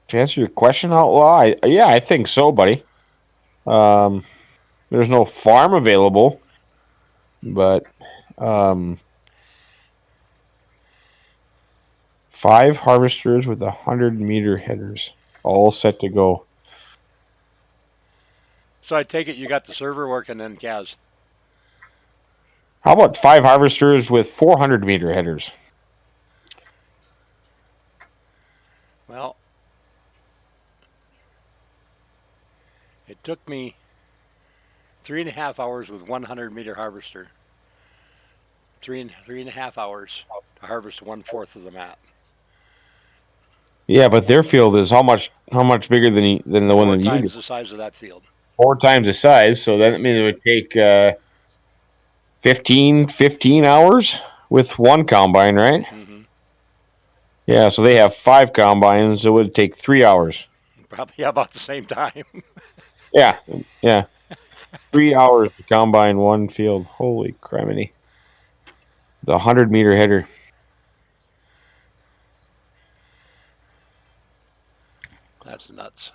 to answer your question out loud, yeah, I think so, buddy. There's no farm available, but 5 harvesters with 100-meter headers, all set to go.
So I take it you got the server working then, Kaz.
How about 5 harvesters with 400-meter headers?
Well, it took me 3.5 hours with 100-meter harvester. Three and a half hours to harvest 1/4 of the map.
Yeah, but their field is how much bigger than the one
Four
that you do?
times the size of that field.
4 times the size. So that means it would take 15 hours with one combine, right?
Mm-hmm.
Yeah, so they have 5 combines. It would take 3 hours.
Probably about the same time.
Yeah, yeah. 3 hours to combine one field. Holy criminy. The 100-meter header.
That's nuts.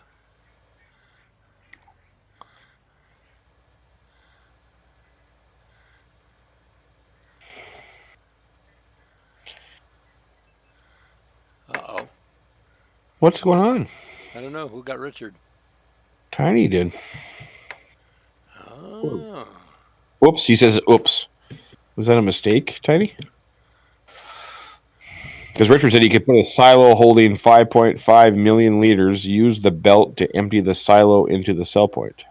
Uh-oh.
What's going on?
I don't know. Who got Richard?
Tiny did.
Oh.
Whoops, he says oops. Was that a mistake, Tiny? Because Richard said he could put a silo holding 5.5 million liters, use the belt to empty the silo into the sell point.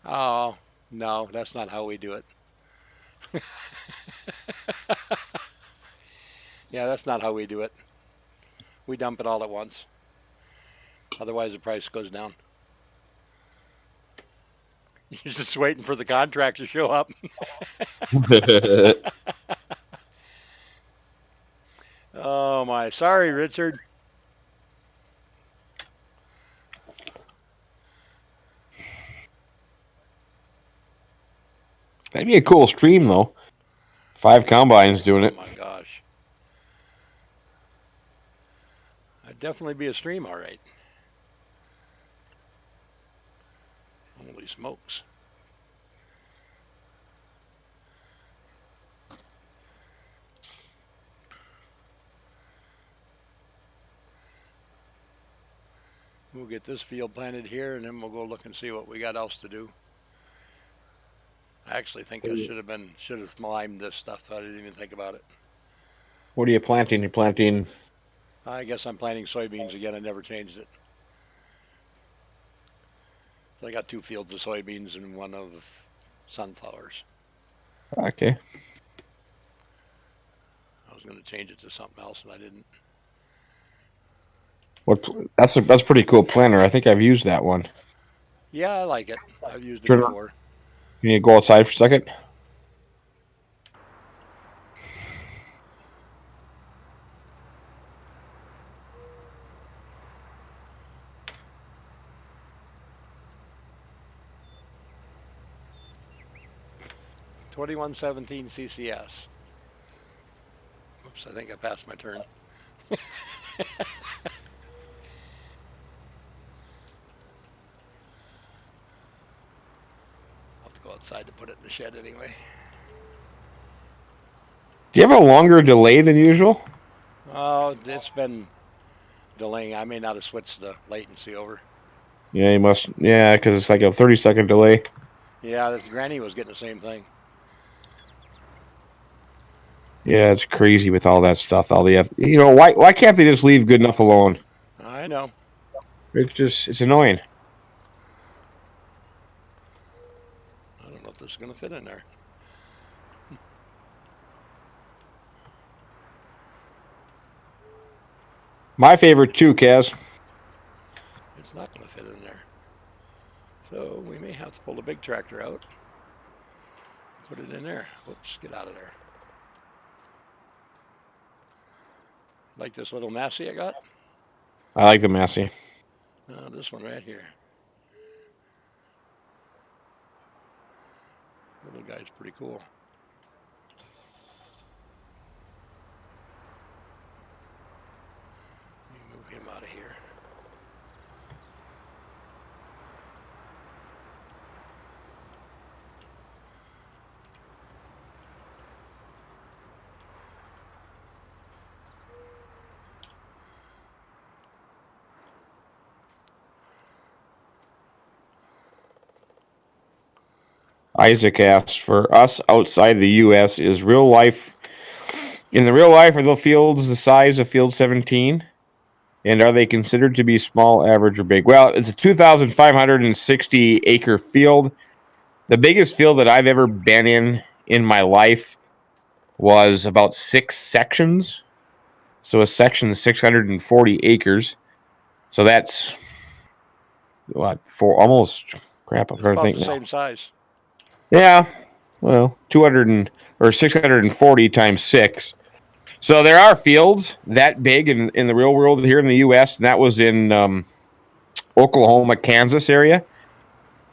Oh, no, that's not how we do it. Yeah, that's not how we do it. We dump it all at once. Otherwise, the price goes down. You're just waiting for the contract to show up. Oh, my. Sorry, Richard.
That'd be a cool stream, though. 5 combines doing it.
Oh, my gosh. That'd definitely be a stream, all right. Holy smokes. We'll get this field planted here, and then we'll go look and see what we got else to do. I actually think I should have limed this stuff. So I didn't even think about it.
What are you planting? You're planting.
I guess I'm planting soybeans again. I never changed it. So I got 2 fields of soybeans and 1 of sunflowers.
Okay.
I was going to change it to something else, and I didn't.
That's a pretty cool planter. I think I've used that one.
Yeah, I like it. I've used it
Turn.
before.
You need to go outside for a second.
$21.17 CCS. Oops, I think I passed my turn. I'll have to go outside to put it in the shed anyway.
Do you have a longer delay than usual?
Oh, it's been delaying. I may not have switched the latency over.
Yeah, you must. Yeah, because it's like a 30-second delay.
Yeah, this Granny was getting the same thing.
Yeah, it's crazy with all that stuff. All the why can't they just leave good enough alone?
I know.
It's annoying.
I don't know if this is going to fit in there.
My favorite too, Kaz.
It's not going to fit in there. So we may have to pull the big tractor out. Put it in there. Whoops, get out of there. Like this little Massey I got?
I like the Massey.
This one right here. Little guy's pretty cool. Let me move him out of here.
Isaac asks, for us outside the U.S., is real life in the real life are the fields the size of Field 17, and are they considered to be small, average, or big? Well, it's a 2,560 acre field. The biggest field that I've ever been in my life was about 6 sections. So a section is 640 acres. So that's what, for almost crap. I'm
It's
trying to
about
think
the
now.
same size.
Yeah, well, 640 times 6. So there are fields that big in the real world here in the U.S., and that was in Oklahoma, Kansas area,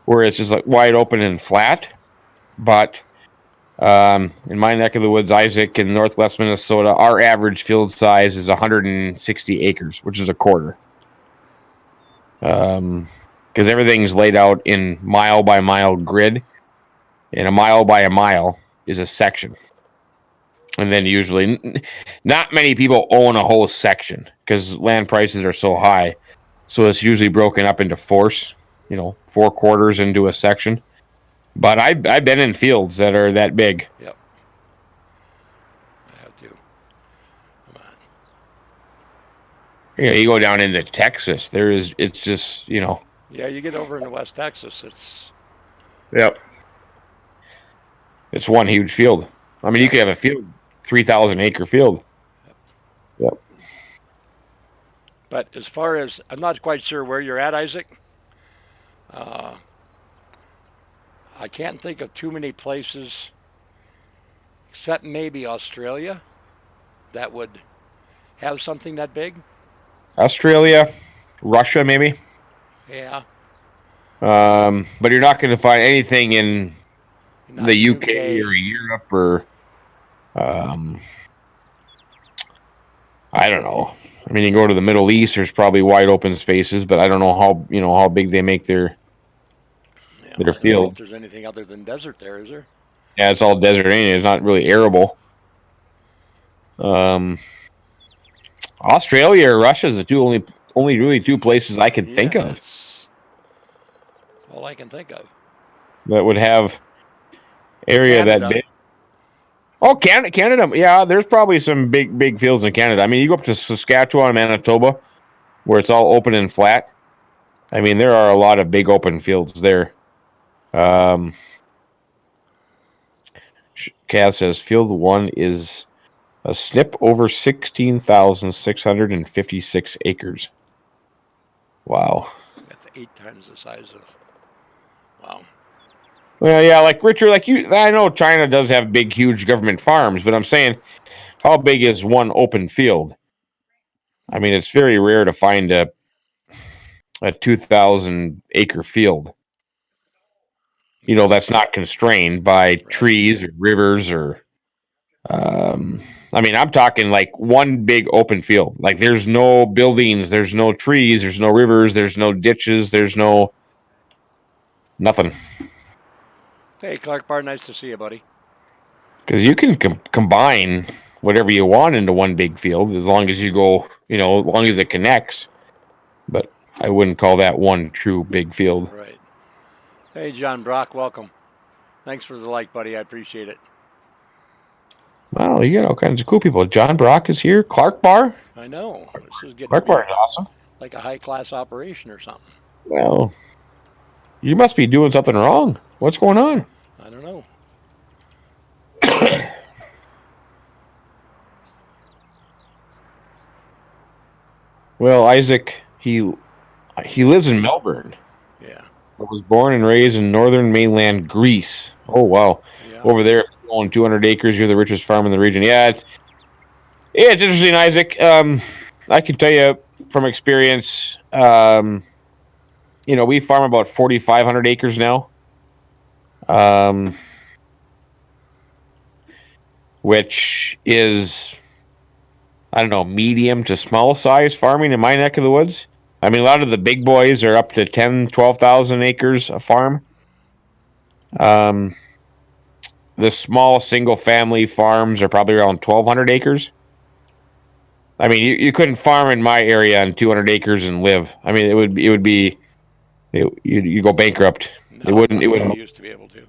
where it's just like wide open and flat. But in my neck of the woods, Isaac, in northwest Minnesota, our average field size is 160 acres, which is a quarter. Because everything's laid out in mile by mile grid, and a mile by a mile is a section. And then usually, not many people own a whole section because land prices are so high. So it's usually broken up into fours, 4 quarters into a section. But I've been in fields that are that big.
Yep. I have to. Come on.
You go down into Texas, it's just,
Yeah, you get over into West Texas, it's
Yep. It's one huge field. I mean, you
yep.
could have a field, 3,000 acre field. Yep.
But as far as I'm not quite sure where you're at, Isaac. I can't think of too many places, except maybe Australia, that would have something that big.
Australia, Russia, maybe.
Yeah,
But you're not going to find anything in
not
the UK
UK.
or Europe or, I don't know. I mean, you go to the Middle East, there's probably wide open spaces, but I don't know how big they make their
Yeah,
their
I don't know if
field.
there's anything other than desert there, is there?
Yeah, it's all desert anyway. It's not really arable. Um, Australia or Russia is the only really two places I can
Yeah,
think of
that's all I can think of.
that would have area that
Canada.
big. Oh, Canada. Yeah, there's probably some big fields in Canada. I mean, you go up to Saskatchewan, Manitoba, where it's all open and flat. I mean, there are a lot of big open fields there. Kaz says Field 1 is a snip over 16,656 acres. Wow.
That's 8 times the size of. Wow.
Well, yeah, like Richard, like you, I know China does have big, huge government farms, but I'm saying, how big is one open field? I mean, it's very rare to find a 2,000 acre field. That's not constrained by
Right.
trees or rivers or. Um, I mean, I'm talking like one big open field. Like, there's no buildings, there's no trees, there's no rivers, there's no ditches, there's no nothing.
Hey, Clark Bar, nice to see you, buddy.
Because you can combine whatever you want into one big field as long as you go, as long as it connects. But I wouldn't call that one true big field.
Right. Hey, John Brock, welcome. Thanks for the like, buddy. I appreciate it.
Wow, you got all kinds of cool people. John Brock is here. Clark Bar.
I know. This is getting to
Clark Bar
be
is awesome.
like a high class operation or something.
Well, you must be doing something wrong. What's going on?
I don't know.
Well, Isaac, he lives in Melbourne.
Yeah.
I was born and raised in northern mainland Greece. Oh wow!
Yeah.
Over there, if you own 200 acres, you're the richest farm in the region. Yeah, it's interesting, Isaac. I can tell you from experience. We farm about 4,500 acres now, which is, I don't know, medium to small size farming in my neck of the woods. I mean, a lot of the big boys are up to 10, 12,000 acres a farm. The small single family farms are probably around 1,200 acres. I mean, you couldn't farm in my area on 200 acres and live. I mean, you go bankrupt.
No, not like you used to be able to.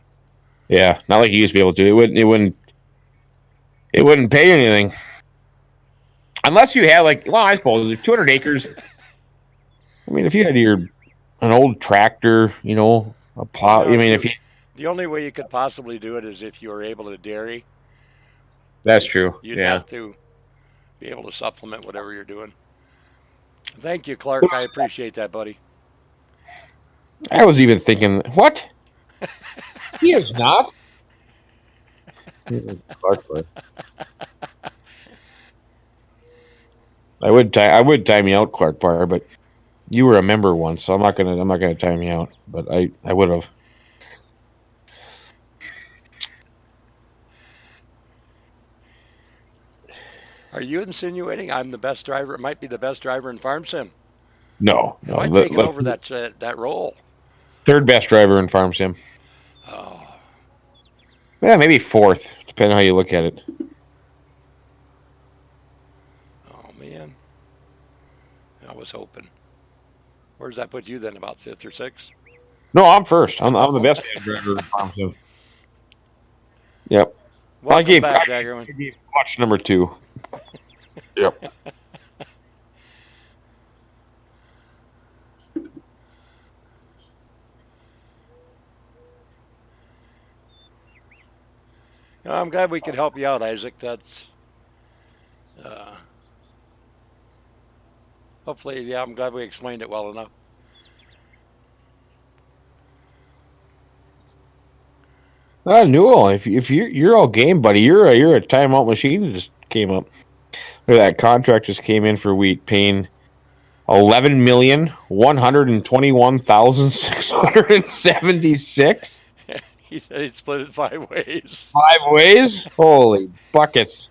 Yeah, not like you used to be able to. It wouldn't pay anything. Unless you had I suppose 200 acres. I mean, if you had an old tractor, a plow. I mean,
the only way you could possibly do it is if you were able to dairy.
That's true.
You'd
Yeah.
have to be able to supplement whatever you're doing. Thank you, Clark. I appreciate that, buddy.
I was even thinking, what? He is not. Clark, I would time you out, Clark Bar, but you were a member once, so I'm not gonna time you out. But I would have.
Are you insinuating I'm the best driver? It might be the best driver in Farm Sim.
No.
Am I taking over that role?
Third best driver in Farm Sim.
Oh.
Yeah, maybe fourth, depending on how you look at it.
Oh man. I was hoping. Where does that put you then? About fifth or sixth?
No, I'm first. I'm the best driver in Farm Sim. Yep.
Welcome back, Daggerman.
I gave clutch number 2. Yep.
I'm glad we could help you out, Isaac. That's hopefully, yeah. I'm glad we explained it well enough.
Newell, if you're all game, buddy, you're a timeout machine that just came up. That contract just came in for wheat, paying 11,121,676.
He said he'd split it 5 ways.
5 ways? Holy buckets!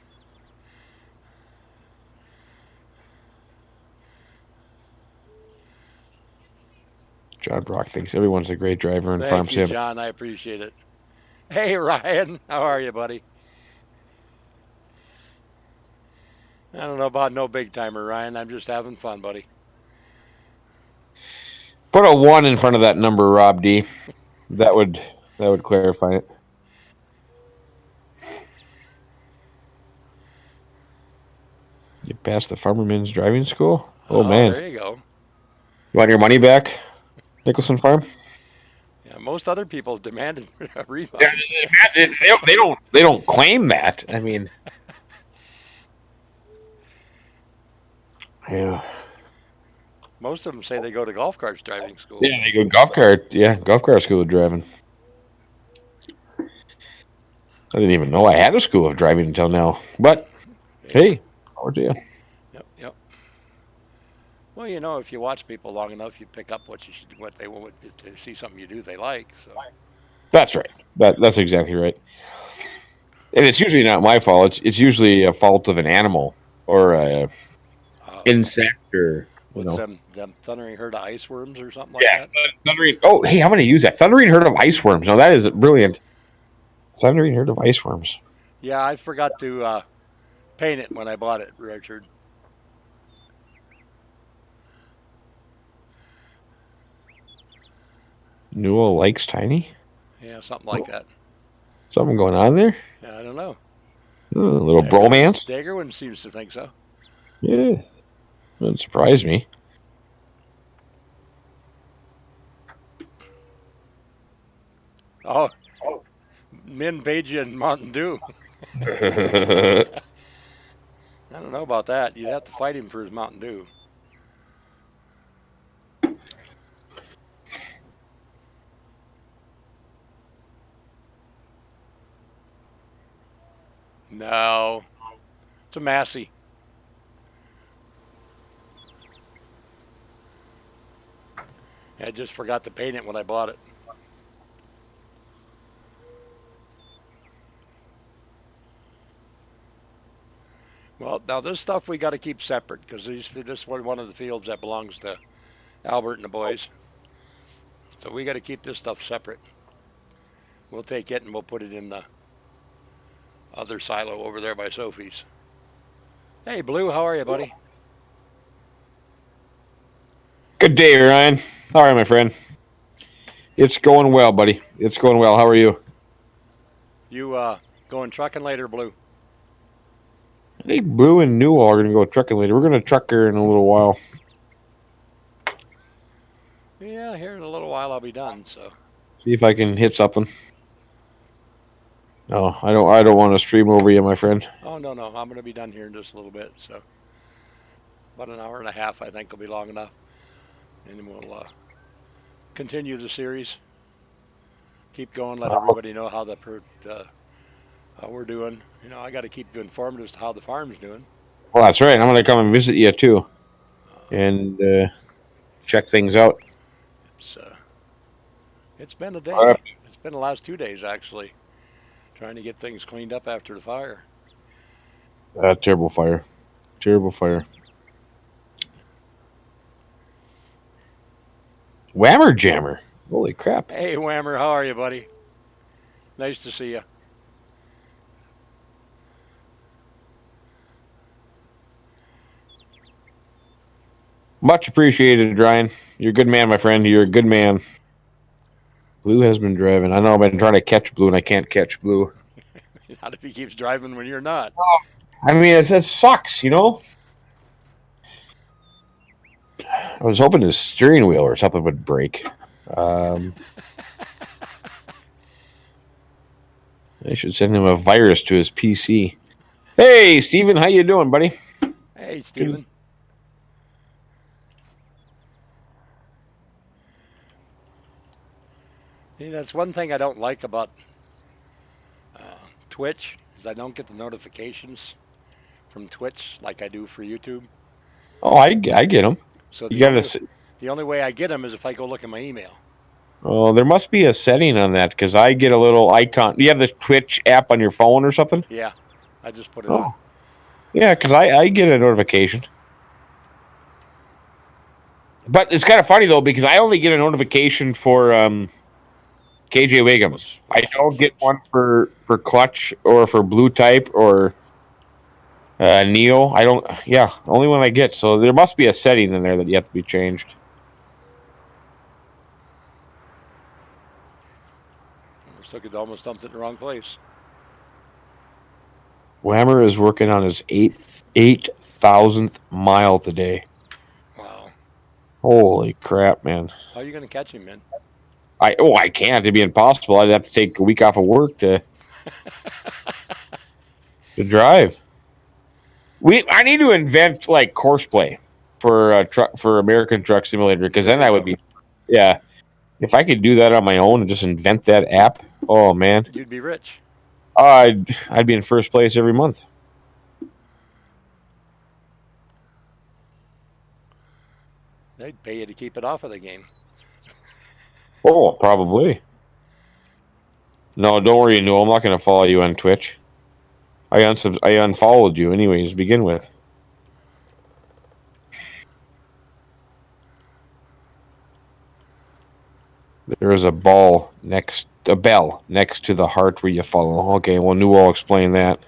John Brock thinks everyone's a great driver in Farm Sim.
Thank you, John. I appreciate it. Hey, Ryan. How are you, buddy? I don't know about no big timer, Ryan. I'm just having fun, buddy.
Put a 1 in front of that number, Rob D. That would clarify it. You passed the Farmerman's driving school? Oh man.
There you go.
You want your money back, Nicholson Farm?
Yeah, most other people demanded a refund.
They don't claim that. I mean, yeah.
Most of them say they go to golf carts driving school.
Yeah, they go golf cart. Yeah, golf cart school of driving. I didn't even know I had a school of driving until now. But
Yeah.
hey, power to you.
Yep. Yep. Well, you know, if you watch people long enough, you pick up what you should, what they want. If they see something you do they like. So.
That's right. That's exactly right. And it's usually not my fault. It's usually a fault of an animal or a
Uh,
insect or
what's them thundering herd of ice worms or something like
Yeah,
that?
thundering. Oh, hey, I'm going to use that thundering herd of ice worms. Now that is brilliant. Thundering herd of ice worms.
Yeah, I forgot to paint it when I bought it, Richard.
Newell likes tiny.
Yeah, something like that.
Something going on there.
Yeah, I don't know.
A little bromance.
Dagerwin seems to think so.
Yeah, doesn't surprise me.
Oh, Min Beiji and Mountain Dew. I don't know about that. You'd have to fight him for his Mountain Dew. No, it's a Massey. I just forgot to paint it when I bought it. Well, now this stuff we got to keep separate because this is one of the fields that belongs to Albert and the boys. So we got to keep this stuff separate. We'll take it and we'll put it in the other silo over there by Sophie's. Hey, Blue, how are you, buddy?
Good day, Ryan. All right, my friend. It's going well, buddy. It's going well. How are you?
You going trucking later, Blue?
I think Blue and Newell are going to go trucking later. We're going to truck her in a little while.
Yeah, here in a little while I'll be done. So
See if I can hit something. No, I don't. I don't want to stream over you, my friend.
oh no, I'm going to be done here in just a little bit. So about an hour and a half, I think, will be long enough, and then we'll continue the series. Keep going. Let everybody know how how we're doing. You know, I got to keep you informed as to how the farm's doing.
Well, that's right. I'm going to come and visit you too, and check things out.
It's it's been a day. It's been the last 2 days actually, trying to get things cleaned up after the fire.
Terrible fire. Terrible fire. Whammer jammer. Holy crap.
Hey, Whammer, how are you, buddy? Nice to see you.
Much appreciated, Ryan. You're a good man, my friend. You're a good man. Blue has been driving. I know I've been trying to catch Blue, and I can't catch Blue.
Not if he keeps driving when you're not.
I mean, it sucks, you know? I was hoping his steering wheel or something would break. I should send him a virus to his PC. Hey, Steven, how you doing, buddy?
Hey, Steven. See, that's one thing I don't like about Twitch is I don't get the notifications from Twitch like I do for YouTube.
Oh, I get him.
So
You gotta.
the only way I get them is if I go look at my email.
Oh, there must be a setting on that because I get a little icon. Do you have the Twitch app on your phone or something?
Yeah, I just put it on.
Yeah, because I get a notification. But it's kind of funny though because I only get a notification for KJ Wiggums. I don't get one for Clutch or for Blue Type or Neo. I don't. Yeah, only one I get. So there must be a setting in there that you have to be changed.
Looks like it almost dumped it in the wrong place.
Whammer is working on his 8,000th mile today.
Wow.
Holy crap, man!
How are you going to catch him, man?
I can't. It'd be impossible. I'd have to take a week off of work to drive. I need to invent like course play. for American Truck Simulator, because
There
then
you
I would
go.
be, yeah. If I could do that on my own and just invent that app, oh man,
You'd be rich.
I'd be in first place every month.
They'd pay you to keep it off of the game.
Oh, probably. No, don't worry, no, I'm not going to follow you on Twitch. I unfollowed you anyways to begin with. There is a bell next to the heart where you follow. Okay, well, New will explain that.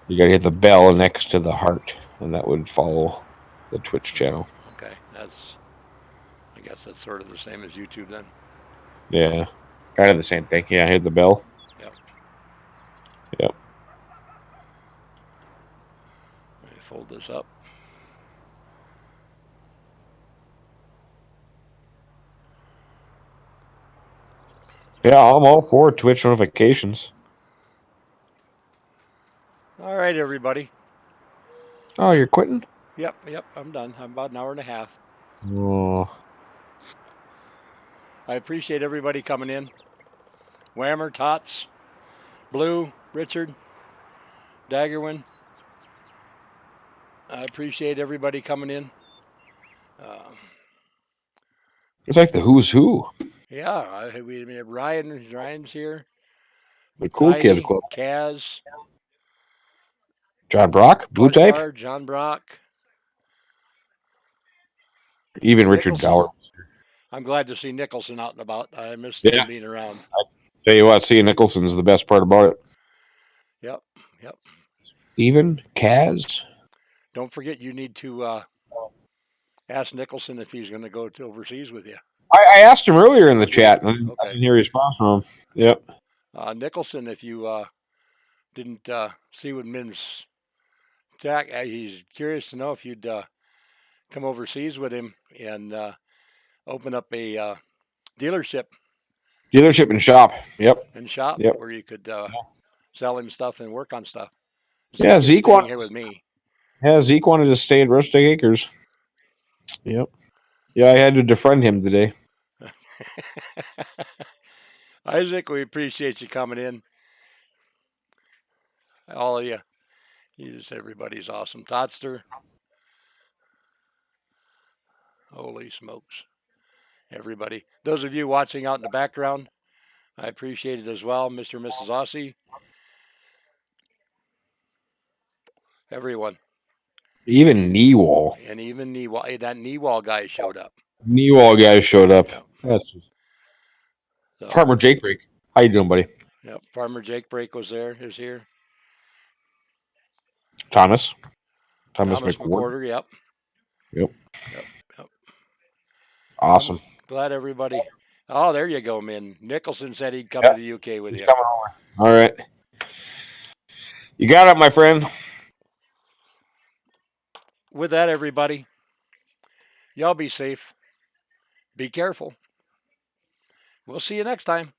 You got to hit the bell next to the heart, and that would follow the Twitch channel.
Okay, I guess that's sort of the same as YouTube then.
Yeah, kind of the same thing. Yeah, hit the bell.
Yep.
Yep.
Let me fold this up.
Yeah, I'm all for Twitch notifications.
All right, everybody.
Oh, you're quitting?
Yep, I'm done. I'm about an hour and a half.
Oh,
I appreciate everybody coming in. Whammer, Tots, Blue, Richard, Daggerwin. I appreciate everybody coming in.
it's like the who's who.
Yeah, Ryan's here.
The cool kid
Heidi,
club.
Kaz,
John Brock, blue
Punch
type.
Bar, John Brock,
Even Richard
Nicholson.
Gower.
I'm glad to see Nicholson out and about. I missed
Yeah.
him being around.
Tell you what, seeing Nicholson's the best part about it.
Yep.
Even Kaz.
Don't forget you need to ask Nicholson if he's going to go to overseas with you.
I asked him earlier in the
Oh, did
chat,
you?
and I
Okay.
didn't hear a response from him. Yep.
Nicholson, if you didn't see what Min's Jack, he's curious to know if you'd come overseas with him and open up a dealership
Dealership and shop. Yep.
and shop
Yep.
where you could sell him stuff and work on stuff.
Yeah,
Zeke is
Zeke
staying
wanted.
here with me.
Yeah, Zeke wanted to stay at Rustic Acres. Yep. Yeah, I had to defriend him today.
Isaac, we appreciate you coming in. All of you. Everybody's awesome. Todster. Holy smokes. Everybody. Those of you watching out in the background, I appreciate it as well. Mr. and Mrs. Aussie. Everyone.
Even Kneewall.
And even that Kneewall guy showed up.
Kneewall guy showed up.
Yep.
That's
So,
Farmer Jake Break. How you doing, buddy?
Yep. Farmer Jake Break is here.
Thomas
Thomas
McCord.
McWhorter, yep.
Yep.
Yep.
Awesome.
I'm glad everybody. Oh, there you go, Min. Nicholson said he'd come
Yep.
to the UK with
He's
you.
coming over. All right. You got it, my friend.
With that, everybody, y'all be safe. Be careful. We'll see you next time.